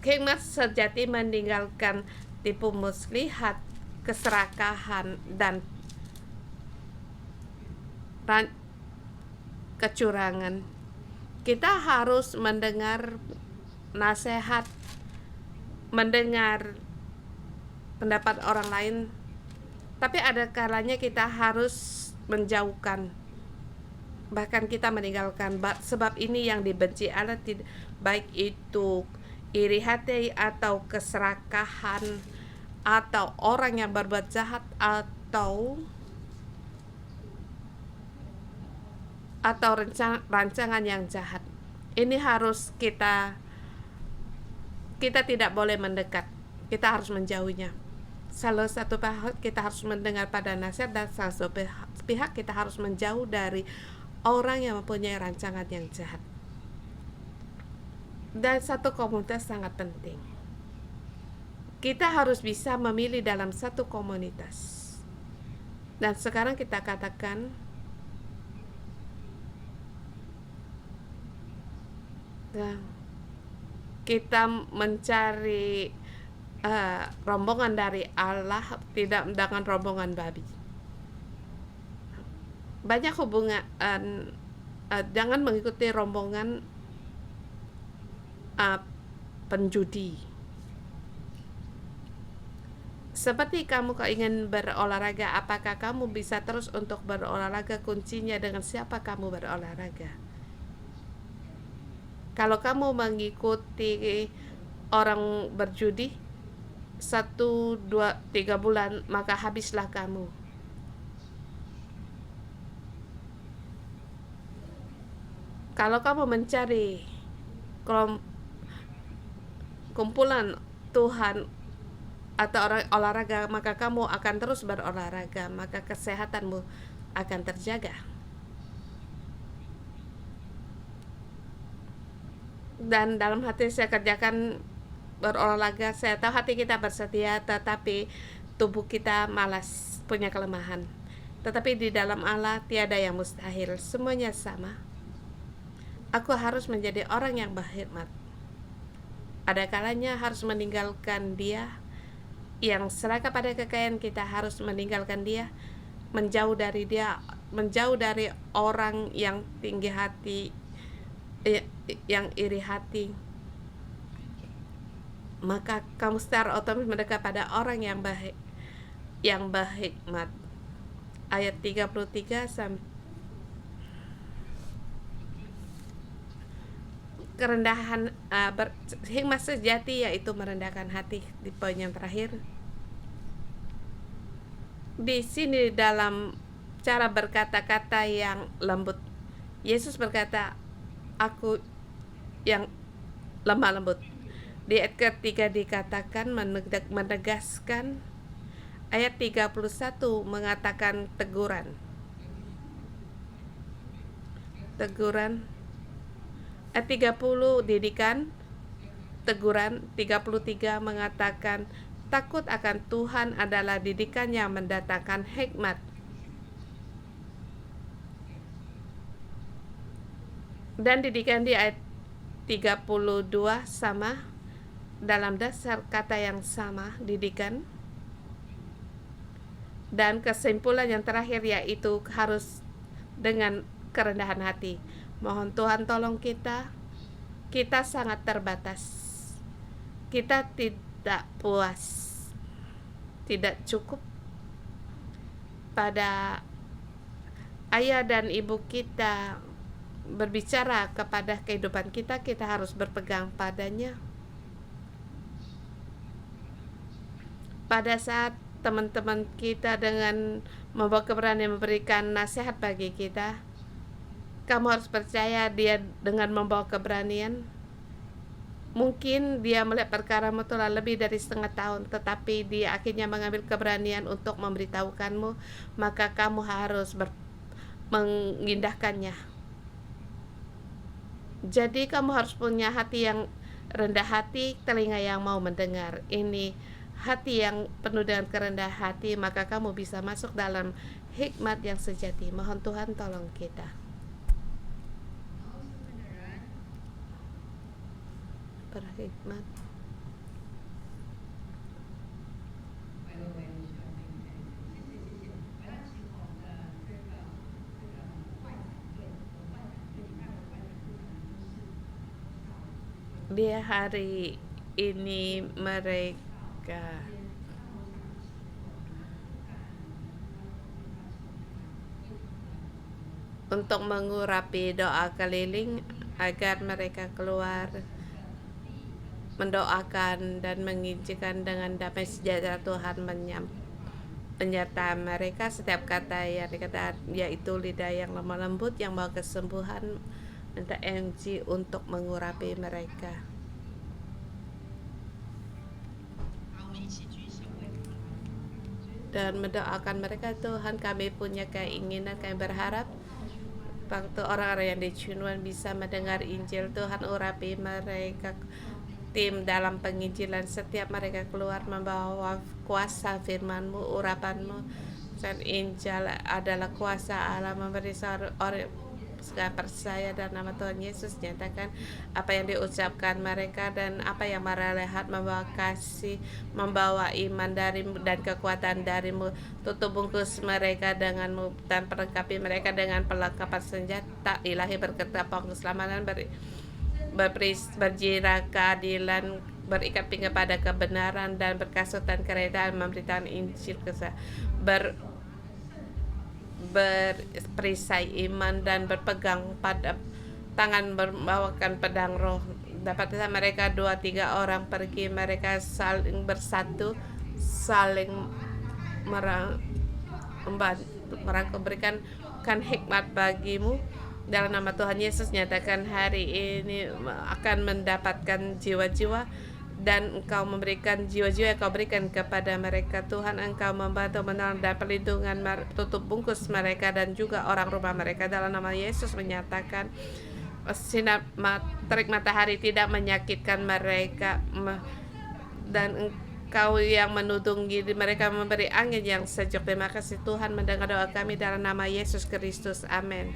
Hikmat sejati meninggalkan tipu muslihat, keserakahan, dan kecurangan. Kita harus mendengar nasihat, mendengar pendapat orang lain, tapi ada kalanya kita harus menjauhkan, bahkan kita meninggalkan, sebab ini yang dibenci Allah, baik itu iri hati atau keserakahan atau orang yang berbuat jahat atau rancangan yang jahat. Ini harus kita tidak boleh mendekat, kita harus menjauhinya. Salah satu pihak kita harus mendengar pada nasihat, dan salah satu pihak kita harus menjauh dari orang yang mempunyai rancangan yang jahat. Dan satu komunitas sangat penting. Kita harus bisa memilih dalam satu komunitas. Dan sekarang kita katakan, kita mencari rombongan dari Allah, tidak dengan rombongan babi. Banyak hubungan, jangan mengikuti rombongan penjudi. Seperti kamu ingin berolahraga, apakah kamu bisa terus untuk berolahraga? Kuncinya dengan siapa kamu berolahraga. Kalau kamu mengikuti orang berjudi 1, 2, 3 bulan, maka habislah kamu. Kalau kamu mencari kumpulan Tuhan atau orang olahraga, maka kamu akan terus berolahraga, maka kesehatanmu akan terjaga. Dan dalam hati saya kerjakan berolahraga, saya tahu hati kita bersedia, tetapi tubuh kita malas, punya kelemahan. Tetapi di dalam Allah tiada yang mustahil, semuanya sama. Aku harus menjadi orang yang berkhidmat. Ada kalanya harus meninggalkan dia, yang seraka pada kekayaan kita harus meninggalkan dia, menjauh dari dia, menjauh dari orang yang tinggi hati, yang iri hati. Maka kamu secara otomatis mendekat pada orang yang baik, yang berhikmat. Ayat 33 sampai kerendahan, hikmat sejati yaitu merendahkan hati di poin yang terakhir. Di sini dalam cara berkata-kata yang lembut, Yesus berkata, aku yang lemah lembut. Di ayat ketiga dikatakan menegaskan, ayat 31 mengatakan teguran. Ayat 30 didikan, teguran. 33 mengatakan takut akan Tuhan adalah didikan yang mendatangkan hikmat. Dan didikan di ayat 32 sama, dalam dasar kata yang sama, didikan. Dan kesimpulan yang terakhir yaitu harus dengan kerendahan hati. Mohon Tuhan tolong kita sangat terbatas. Kita tidak puas, tidak cukup pada ayah dan ibu kita berbicara kepada kehidupan kita, kita harus berpegang padanya. Pada saat teman-teman kita dengan membawa keberanian memberikan nasihat bagi kita, kamu harus percaya dia dengan membawa keberanian. Mungkin dia melihat perkaramu telah lebih dari setengah tahun, tetapi dia akhirnya mengambil keberanian untuk memberitahukanmu, maka kamu harus mengindahkannya. Jadi kamu harus punya hati yang rendah hati, telinga yang mau mendengar. Ini hati yang penuh dengan kerendahan hati, maka kamu bisa masuk dalam hikmat yang sejati. Mohon Tuhan tolong kita. Berhikmat. Di hari ini mereka untuk mengurapi doa keliling agar mereka keluar mendoakan dan mengizinkan dengan damai sejahtera Tuhan menyertai mereka. Setiap kata yang dikatakan yaitu lidah yang lemah lembut yang bawa kesembuhan, minta MG untuk mengurapi mereka. Dan mendoakan mereka. Tuhan, kami punya keinginan, kami berharap waktu orang-orang yang di Chunuan bisa mendengar Injil. Tuhan, urapi mereka, tim dalam penginjilan, setiap mereka keluar membawa kuasa firman-Mu, urapan-Mu. Dan Injil adalah kuasa Allah memberi orang segala percaya dan nama Tuhan Yesus. Nyatakan apa yang diucapkan mereka dan apa yang mereka lihat, membawa kasih, membawa iman darimu dan kekuatan darimu. Tutup bungkus mereka denganmu dan perlengkapi mereka dengan perlengkapan senjata ilahi, berkata keselamatan, berjira keadilan, berikat pinggang pada kebenaran dan berkasutan keredaan, memberitakan Injil berisai iman dan berpegang pada tangan, membawakan pedang roh. Dapat mereka 2-3 orang pergi, mereka saling bersatu, saling merangkul, berikan hikmat bagimu. Dalam nama Tuhan Yesus, nyatakan hari ini akan mendapatkan jiwa-jiwa, dan Engkau memberikan jiwa-jiwa yang Kau berikan kepada mereka. Tuhan, Engkau membantu, menolong dan perlindungan, tutup bungkus mereka dan juga orang rumah mereka. Dalam nama Yesus menyatakan sinar terik matahari tidak menyakitkan mereka, dan Kau yang menudungi mereka, memberi angin yang sejuk. Terima kasih Tuhan mendengar doa kami dalam nama Yesus Kristus. Amin.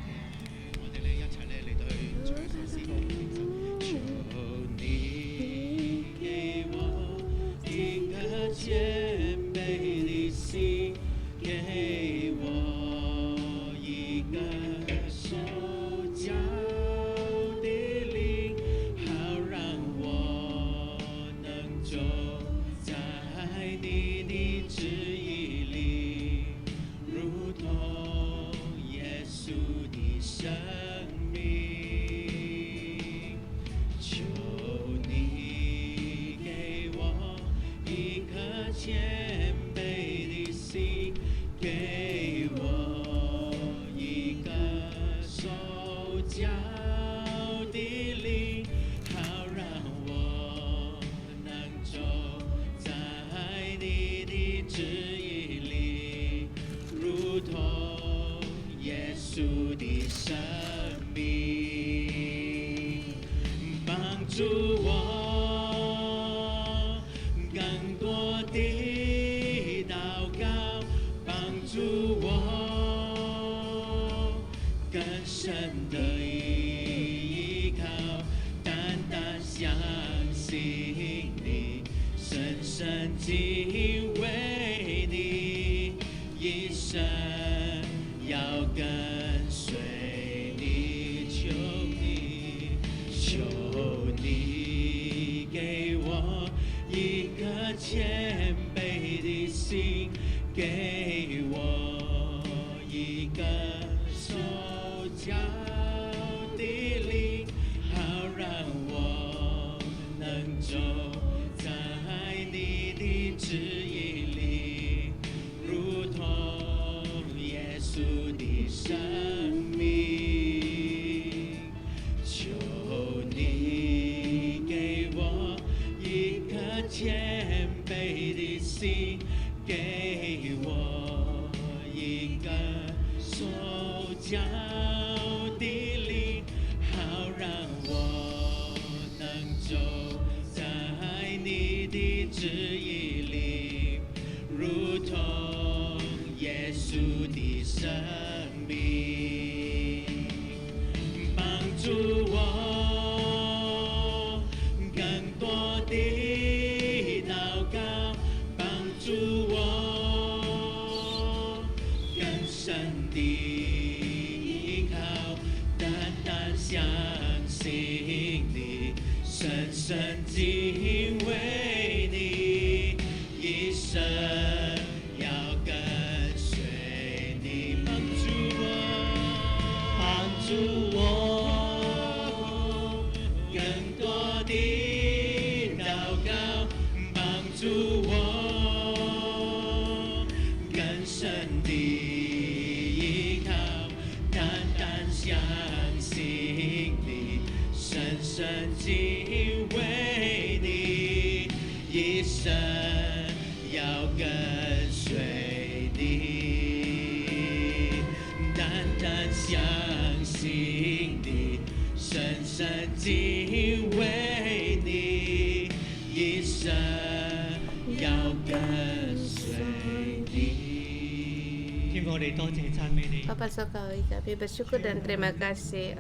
Bapa Surgawi, kami bersyukur dan terima kasih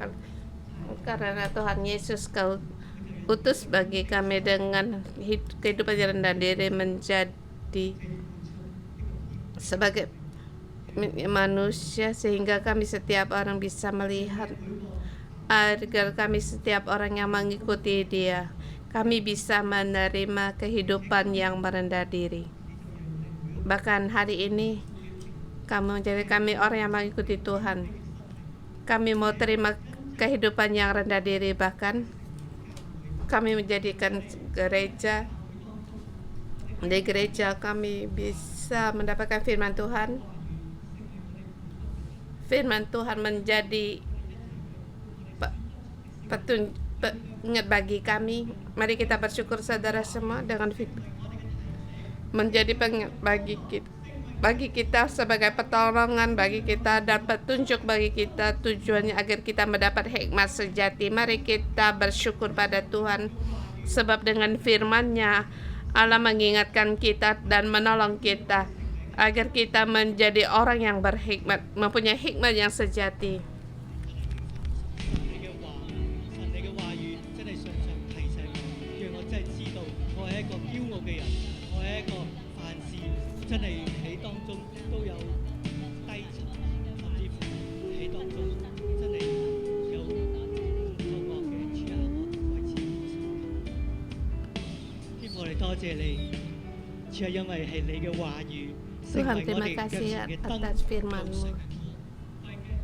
karena Tuhan Yesus Kau utus bagi kami dengan kehidupan yang rendah diri menjadi sebagai manusia, sehingga kami setiap orang bisa melihat, agar kami setiap orang yang mengikuti Dia, kami bisa menerima kehidupan yang merendah diri. Bahkan hari ini kamu menjadi kami orang yang mengikuti Tuhan. Kami mau terima kehidupan yang rendah diri, bahkan kami menjadikan gereja. Di gereja kami bisa mendapatkan firman Tuhan. Firman Tuhan menjadi pengingat bagi kami. Mari kita bersyukur saudara semua dengan firman menjadi pengingat bagi kita sebagai pertolongan bagi kita dan petunjuk bagi kita, tujuannya agar kita mendapat hikmat sejati. Mari kita bersyukur pada Tuhan, sebab dengan firman-Nya Allah mengingatkan kita dan menolong kita agar kita menjadi orang yang berhikmat, mempunyai hikmat yang sejati. 真係喺當中都有低沉，甚至乎喺當中真係有透過嘅主啊，我為此天父，我哋多謝你，主啊，因為係你嘅話語，成 Tuhan 為我 terima 哋腳 kasih 前嘅燈 atas firman-Mu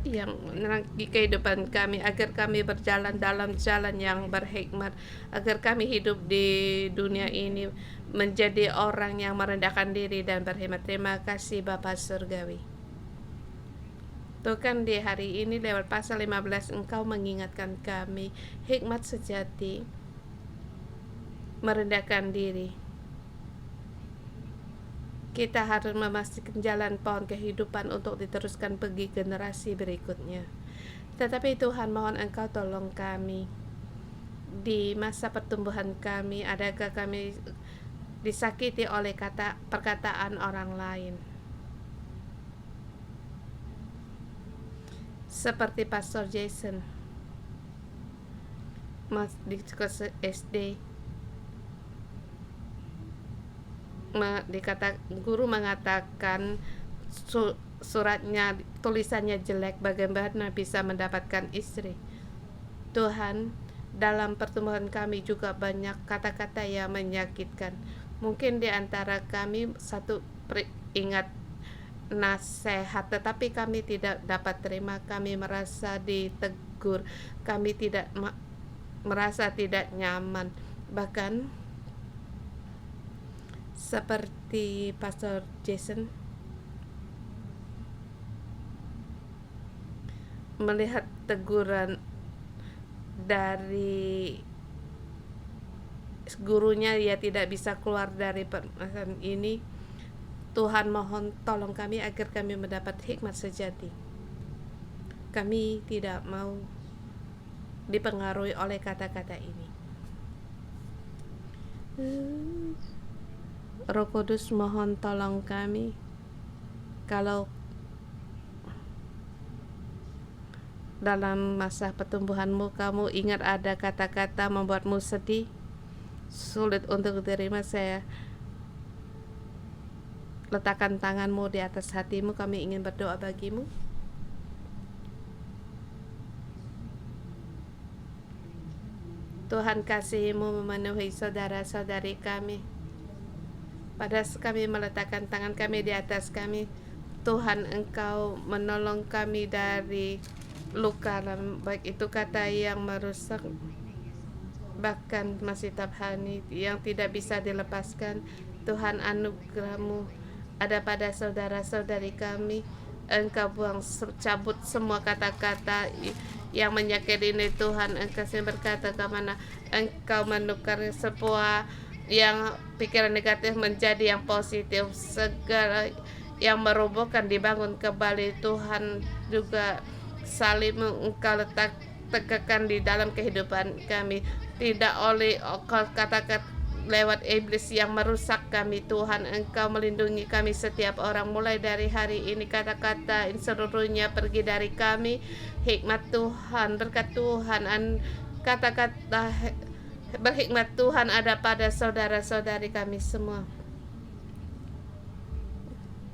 yang menerangi kehidupan kami, agar kami berjalan dalam jalan yang berhikmat, agar kami hidup di dunia ini menjadi orang yang merendahkan diri dan berhikmat. Terima kasih Bapa Surgawi. Tuhan, di hari ini lewat pasal 15 Engkau mengingatkan kami hikmat sejati, merendahkan diri. Kita harus memastikan jalan pohon kehidupan untuk diteruskan bagi generasi berikutnya. Tetapi Tuhan, mohon Engkau tolong kami di masa pertumbuhan kami. Adakah kami disakiti oleh perkataan orang lain, seperti Pastor Jason di SD, guru mengatakan suratnya, tulisannya jelek, bagaimana bisa mendapatkan istri. Tuhan, dalam pertumbuhan kami juga banyak kata-kata yang menyakitkan. Mungkin di antara kami satu ingat nasihat, tetapi kami tidak dapat terima, kami merasa ditegur, kami tidak merasa tidak nyaman. Bahkan seperti Pastor Jason, melihat teguran dari gurunya, ia tidak bisa keluar dari permasalahan ini. Tuhan, mohon tolong kami agar kami mendapat hikmat sejati. Kami tidak mau dipengaruhi oleh kata-kata ini. Roh Kudus, mohon tolong kami. Kalau dalam masa pertumbuhanmu kamu ingat ada kata-kata membuatmu sedih, sulit untuk diterima, saya letakkan tanganmu di atas hatimu. Kami ingin berdoa bagimu. Tuhan, kasih-Mu memenuhi saudara-saudari kami. Pada kami meletakkan tangan kami di atas kami, Tuhan, Engkau menolong kami dari luka, baik itu kata yang merusak, bahkan masih tabhani yang tidak bisa dilepaskan. Tuhan, anugerah-Mu ada pada saudara-saudari kami. Engkau buang, cabut semua kata-kata yang menyakiti ini. Tuhan, Engkau berkata kemana Engkau menukar sebuah yang pikiran negatif menjadi yang positif, segala yang merobohkan dibangun kembali. Tuhan, juga salib Engkau tegakkan di dalam kehidupan kami, tidak oleh kata-kata lewat iblis yang merusak kami. Tuhan, Engkau melindungi kami setiap orang, mulai dari hari ini kata-kata seluruhnya pergi dari kami. Hikmat Tuhan, berkat Tuhan, kata-kata berhikmat Tuhan ada pada saudara-saudari kami semua.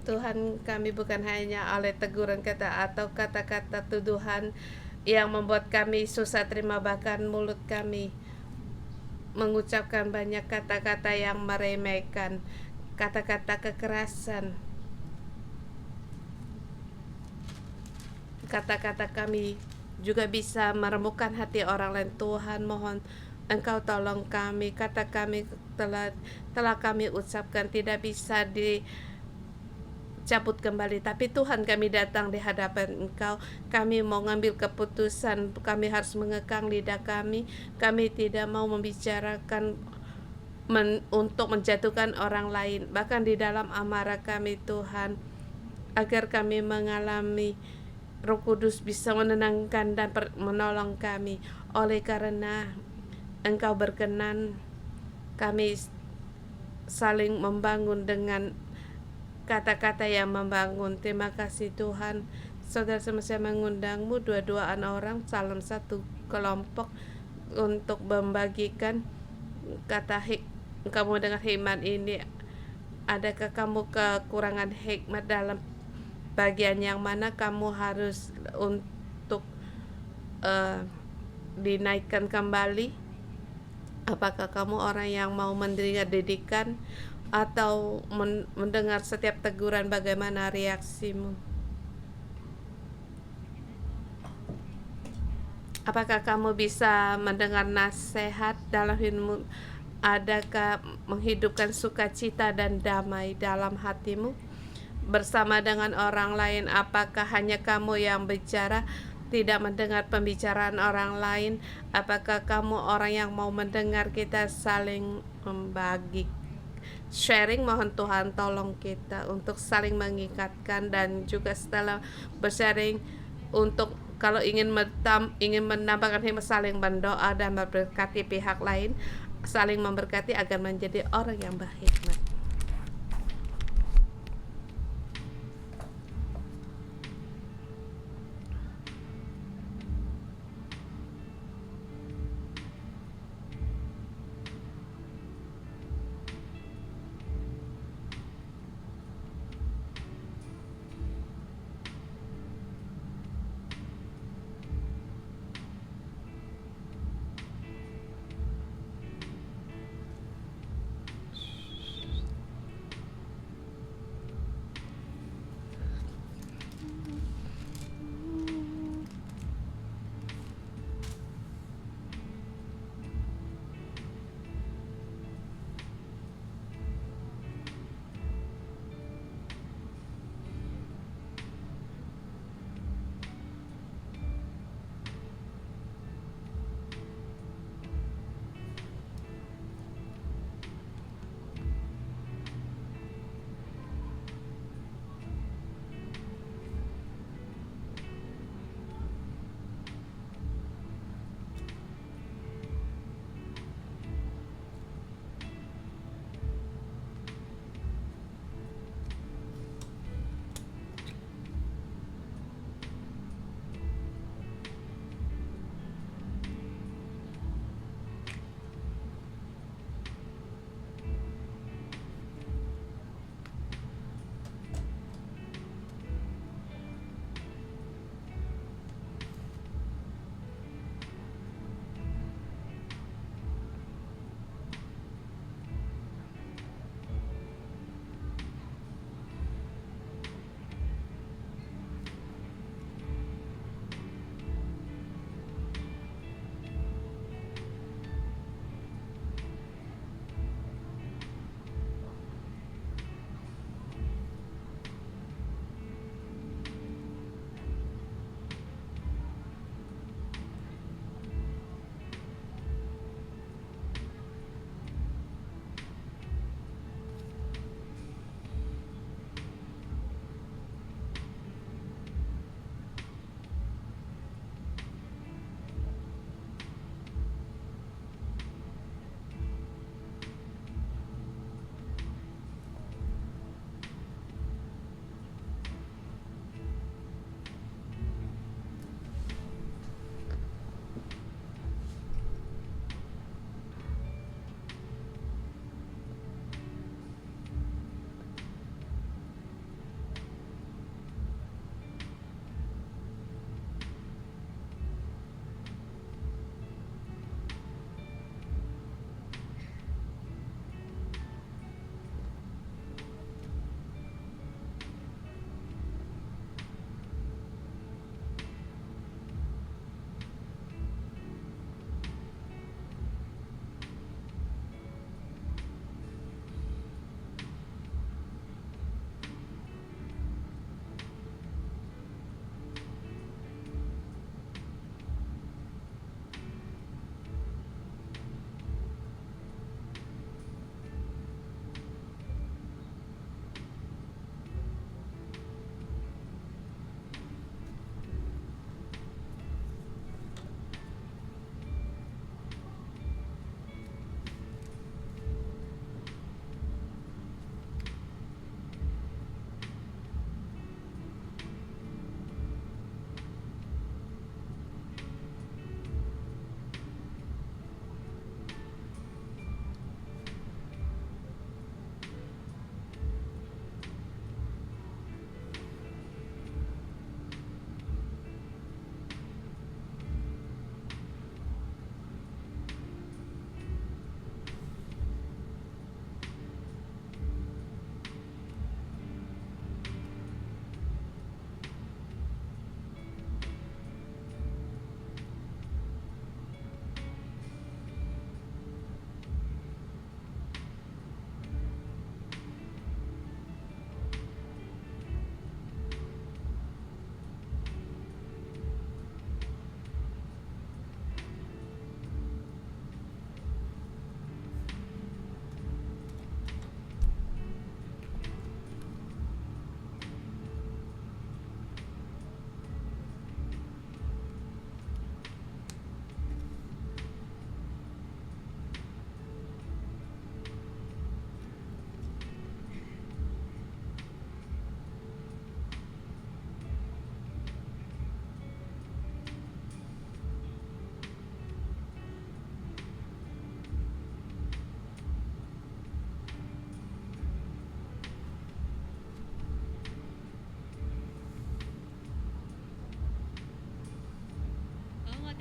Tuhan, kami bukan hanya oleh teguran kata atau kata-kata tuduhan yang membuat kami susah terima, bahkan mulut kami mengucapkan banyak kata-kata yang meremehkan, kata-kata kekerasan. Kata-kata kami juga bisa meremukkan hati orang lain. Tuhan, mohon Engkau tolong kami. Kata kami telah kami ucapkan tidak bisa dicabut kembali, tapi Tuhan, kami datang di hadapan Engkau. Kami mau ngambil keputusan, kami harus mengekang lidah kami. Kami tidak mau membicarakan untuk menjatuhkan orang lain, bahkan di dalam amarah kami. Tuhan, agar kami mengalami Roh Kudus bisa menenangkan dan menolong kami. Oleh karena Engkau berkenan, kami saling membangun dengan kata-kata yang membangun. Terima kasih Tuhan. Saudara semua mengundangmu dua-duaan orang salam satu kelompok untuk membagikan kamu dengan hikmat ini. Adakah kamu kekurangan hikmat dalam bagian yang mana kamu harus untuk dinaikkan kembali? Apakah kamu orang yang mau menerima didikan atau mendengar setiap teguran? Bagaimana reaksimu? Apakah kamu bisa mendengar nasihat dalam hidupmu? Adakah menghidupkan sukacita dan damai dalam hatimu? Bersama dengan orang lain, apakah hanya kamu yang bicara, tidak mendengar pembicaraan orang lain? Apakah kamu orang yang mau mendengar kita saling membagi sharing? Mohon Tuhan tolong kita untuk saling mengikatkan, dan juga setelah bersharing untuk kalau ingin menambahkan hikmat, saling berdoa dan memberkati pihak lain, saling memberkati agar menjadi orang yang berhikmat.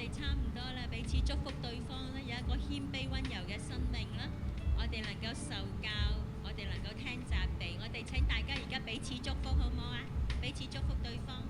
哋差唔多啦，彼此祝福對方啦，有一個謙卑温柔嘅生命啦。我哋能夠受教，我哋能夠聽責備，我哋請大家而家彼此祝福好唔好啊？彼此祝福對方。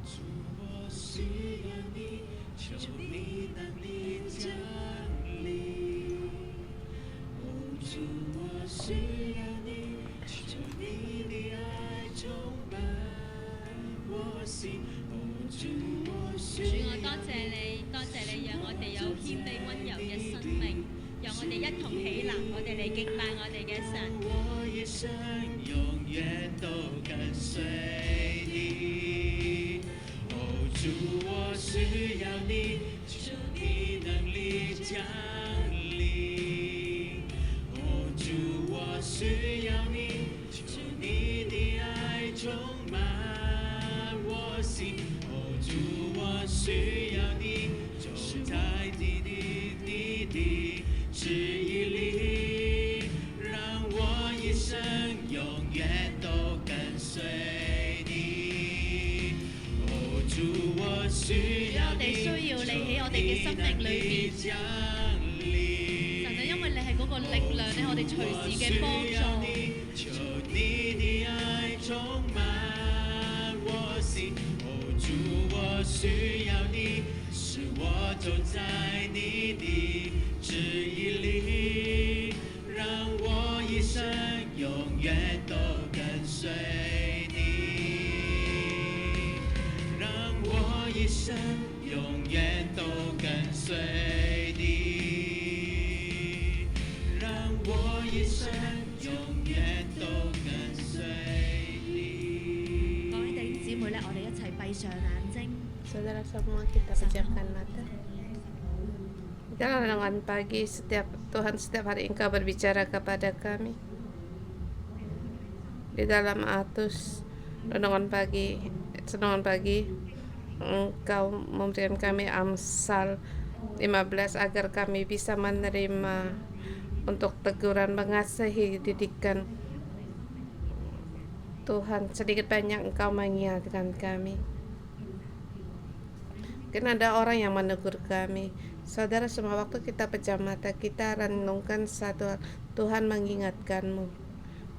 主，我需要你，求你能力降临。哦，主，我需要你，求你的爱充满我心。哦，主，我需主，要我多謝你，多謝你讓我哋有謙卑温柔嘅生命，讓我哋一同起立，我哋嚟敬拜我哋嘅神。我一生永远都跟随你。哦，主，我需要你，求你能力降临。哦，主，我需要你，求你的爱充满我心。哦，主，我需要你，走在你的旨意里，让我一生永远都跟随你。哦，主，我需要我哋需要你喺我哋嘅生命裏邊。降神臨。啊，因為你係嗰個力量咧，我哋隨時嘅幫助。求你的爱充满我心。哦，主，我需要你，使我走在你的旨意里，让我一生永远都跟随你，让我一生永远都跟随你，让我一生永远都跟随你。各位弟兄姊妹咧，我哋一齊閉上眼睛。 Saudara semua kita pejamkan mata. Dalam renungan pagi, Tuhan setiap hari Engkau berbicara kepada kami. Di dalam Atus renungan pagi, Engkau memberikan kami Amsal 15 agar kami bisa menerima untuk teguran, mengasihi, didikan Tuhan. Sedikit banyak Engkau mengingatkan kami. Mungkin ada orang yang menegur kami. Saudara, semua waktu kita pejam mata, kita renungkan satu hal. Tuhan mengingatkanmu.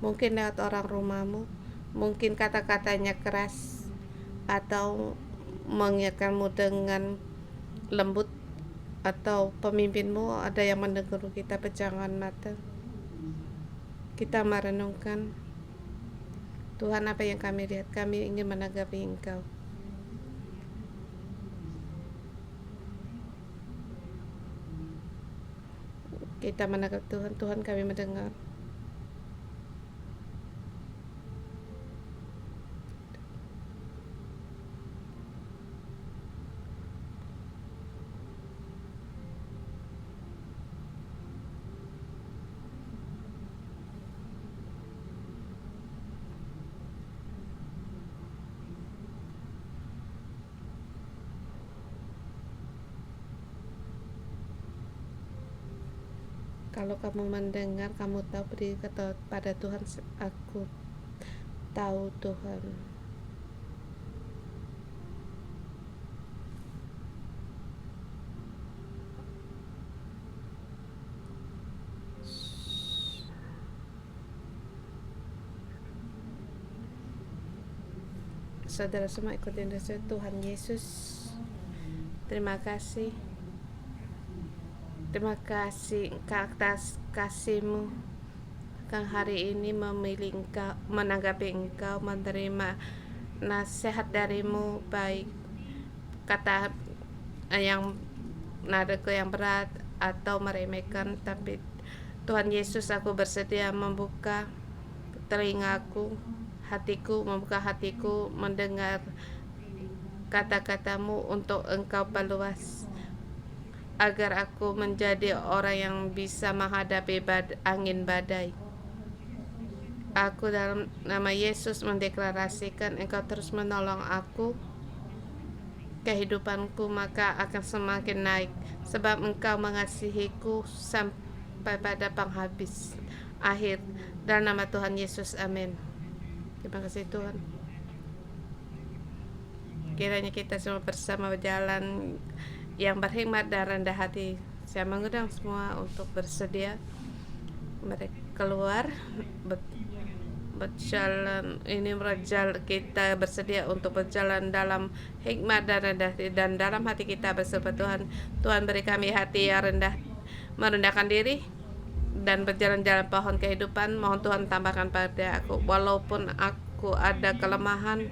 Mungkin lewat orang rumahmu, mungkin kata-katanya keras, atau mengingatkanmu dengan lembut, atau pemimpinmu ada yang menegur kita. Pejamkan mata, kita merenungkan, Tuhan, apa yang kami lihat? Kami ingin menanggapi Engkau. Kita menangkap Tuhan, Tuhan kami mendengar. Kalau kamu mendengar, kamu tahu, beri kata pada Tuhan, aku tahu Tuhan. Saudara semua ikutin doa. Tuhan Yesus, terima kasih atas kasih-Mu yang hari ini memilih Engkau, menanggapi Engkau, menerima nasihat dari-Mu, baik kata yang nadaku yang berat atau meremehkan. Tapi Tuhan Yesus, aku bersedia membuka telingaku, membuka hatiku mendengar kata-kata-Mu untuk Engkau perluas, agar aku menjadi orang yang bisa menghadapi angin badai. Aku dalam nama Yesus mendeklarasikan Engkau terus menolong aku. Kehidupanku maka akan semakin naik, sebab Engkau mengasihiku sampai pada penghabis akhir. Dalam nama Tuhan Yesus, amin. Terima kasih Tuhan. Kiranya kita semua bersama berjalan yang berhikmat dan rendah hati. Saya mengundang semua untuk bersedia mereka keluar berjalan. Kita bersedia untuk berjalan dalam hikmat dan rendah hati, dan dalam hati kita bersama Tuhan. Tuhan, beri kami hati yang rendah, merendahkan diri dan berjalan-jalan pohon kehidupan. Mohon Tuhan tambahkan pada aku, walaupun aku ada kelemahan,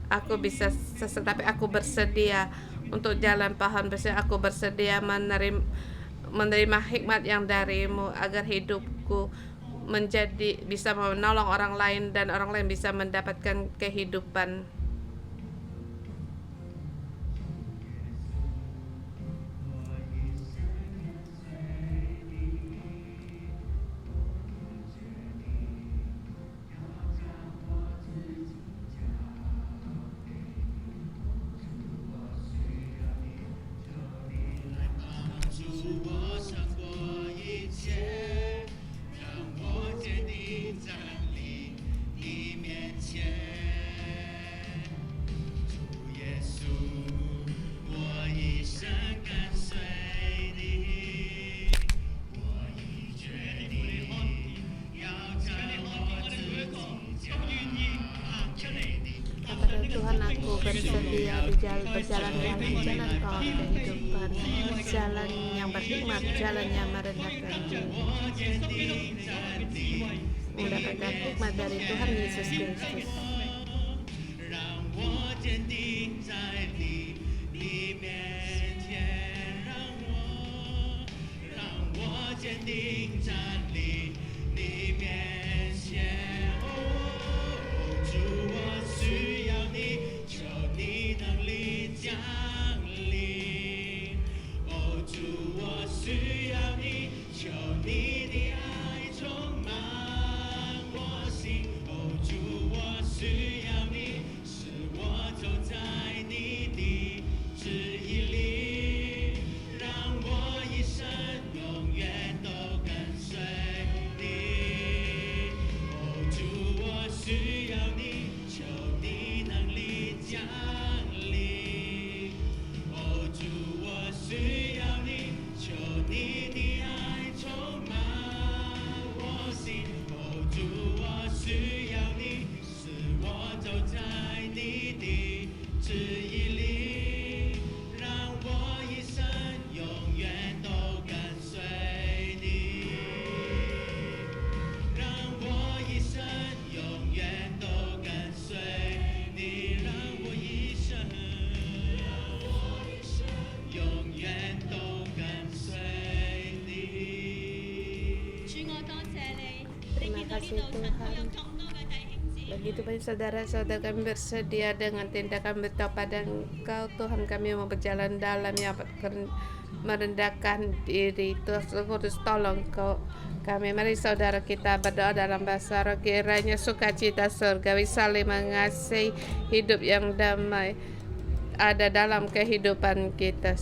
aku bisa tetapi aku bersedia untuk jalan pohon bersih. Aku bersedia menerima hikmat yang dari-Mu, agar hidupku bisa menolong orang lain dan orang lain bisa mendapatkan kehidupan. Tuhan, aku bersedia berjalan dalam jalan Kau kehidupan, jalan yang berhikmat, jalan yang merendahkan diri, mendapatkan hikmat dari Tuhan Yesus Kristus. Tuhan, begitu banyak saudara-saudara kami bersedia dengan tindakan bertobat pada Engkau. Tuhan, kami mau berjalan dalam yang merendahkan diri. Tuhan Kudus, tolong kami. Mari saudara kita berdoa dalam bahasa roh. Kiranya sukacita surgawi, saling mengasihi, hidup yang damai ada dalam kehidupan kita.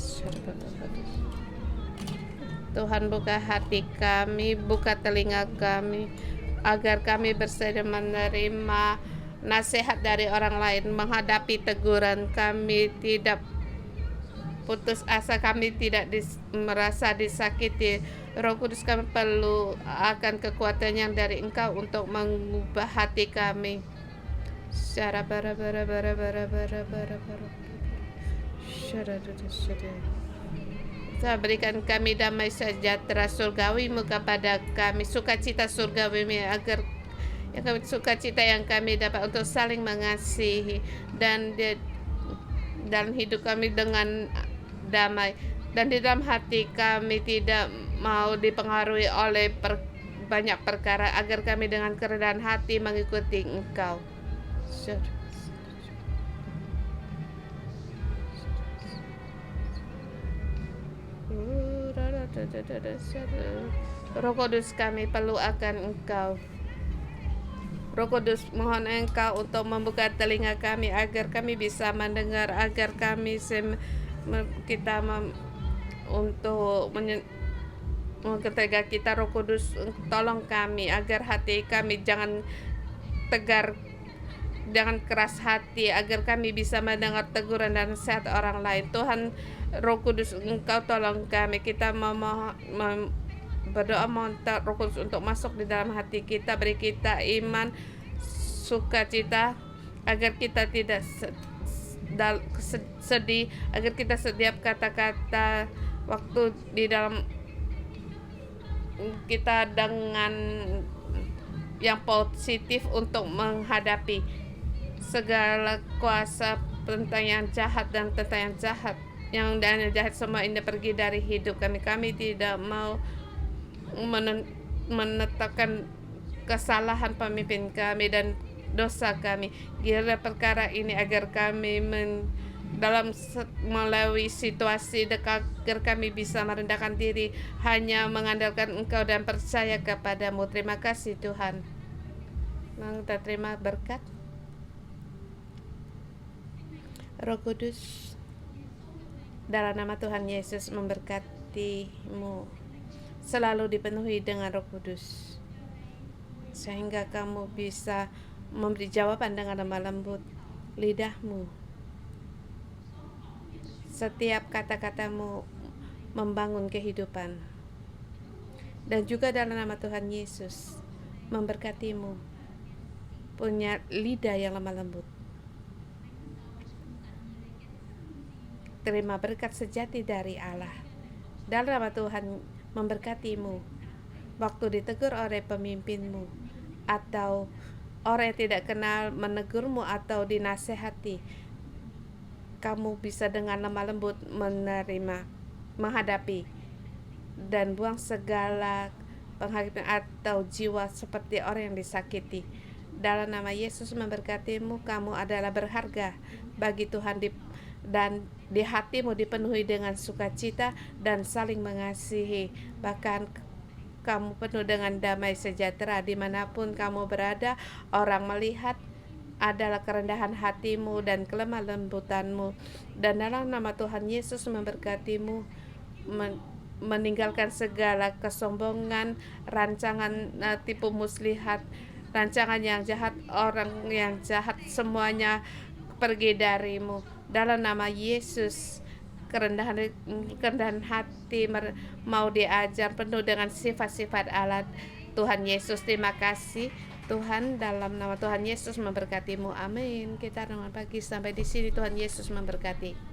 Tuhan buka hati kami, buka telinga kami, agar kami bersedia menerima nasihat dari orang lain, menghadapi teguran kami, tidak putus asa, kami tidak merasa disakiti. Roh Kudus, kami perlu akan kekuatan yang dari Engkau untuk mengubah hati kami. Syara bara bara bara bara bara bara bara. Syara bara syara. Tuhan, berikan kami damai sejahtera surgawi-Mu kepada kami, sukacita surgawi-Mu, agar yang kami sukacita yang kami dapat untuk saling mengasihi dan dalam hidup kami dengan damai, dan di dalam hati kami tidak mau dipengaruhi oleh banyak perkara, agar kami dengan kerendahan hati mengikuti Engkau. Roh Kudus, kami perlu akan Engkau. Roh Kudus, mohon Engkau untuk membuka telinga kami agar kami bisa mendengar, agar kami untuk ketika kita. Roh Kudus, tolong kami agar hati kami jangan tegar, jangan keras hati, agar kami bisa mendengar teguran dan nasihat orang lain. Tuhan Roh Kudus, Engkau tolong kami. Kita berdoa mohon Roh Kudus untuk masuk di dalam hati kita, beri kita iman, sukacita, agar kita tidak sedih, agar kita setiap kata-kata waktu di dalam kita dengan yang positif untuk menghadapi segala kuasa tentang yang jahat dan tentang yang jahat, yang jahat semua ini pergi dari hidup kami. Kami tidak mau menetapkan kesalahan pemimpin kami dan dosa kami. Gila perkara ini agar kami melalui situasi dekat, agar kami bisa merendahkan diri, hanya mengandalkan Engkau dan percaya kepadamu. Terima kasih Tuhan. Kita terima berkat. Roh Kudus, dalam nama Tuhan Yesus memberkatimu. Selalu dipenuhi dengan Roh Kudus, sehingga kamu bisa memberi jawaban dengan lemah lembut lidahmu. Setiap kata-katamu membangun kehidupan. Dan juga dalam nama Tuhan Yesus memberkatimu, punya lidah yang lemah lembut. Terima berkat sejati dari Allah. Dalam nama Tuhan memberkatimu, waktu ditegur oleh pemimpinmu atau orang yang tidak kenal menegurmu atau dinasehati, kamu bisa dengan lemah lembut menerima, menghadapi, dan buang segala penghakiman atau jiwa seperti orang yang disakiti. Dalam nama Yesus memberkatimu, kamu adalah berharga bagi Tuhan, dan di hatimu dipenuhi dengan sukacita dan saling mengasihi. Bahkan kamu penuh dengan damai sejahtera dimanapun kamu berada. Orang melihat adalah kerendahan hatimu dan kelemah lembutanmu. Dan dalam nama Tuhan Yesus memberkatimu, meninggalkan segala kesombongan, rancangan tipu muslihat, rancangan yang jahat, orang yang jahat, semuanya pergi darimu. Dalam nama Yesus, kerendahan hati mau diajar penuh dengan sifat-sifat Allah. Tuhan Yesus, terima kasih Tuhan. Dalam nama Tuhan Yesus memberkatimu, amin. Kita renungan pagi sampai di sini. Tuhan Yesus memberkati.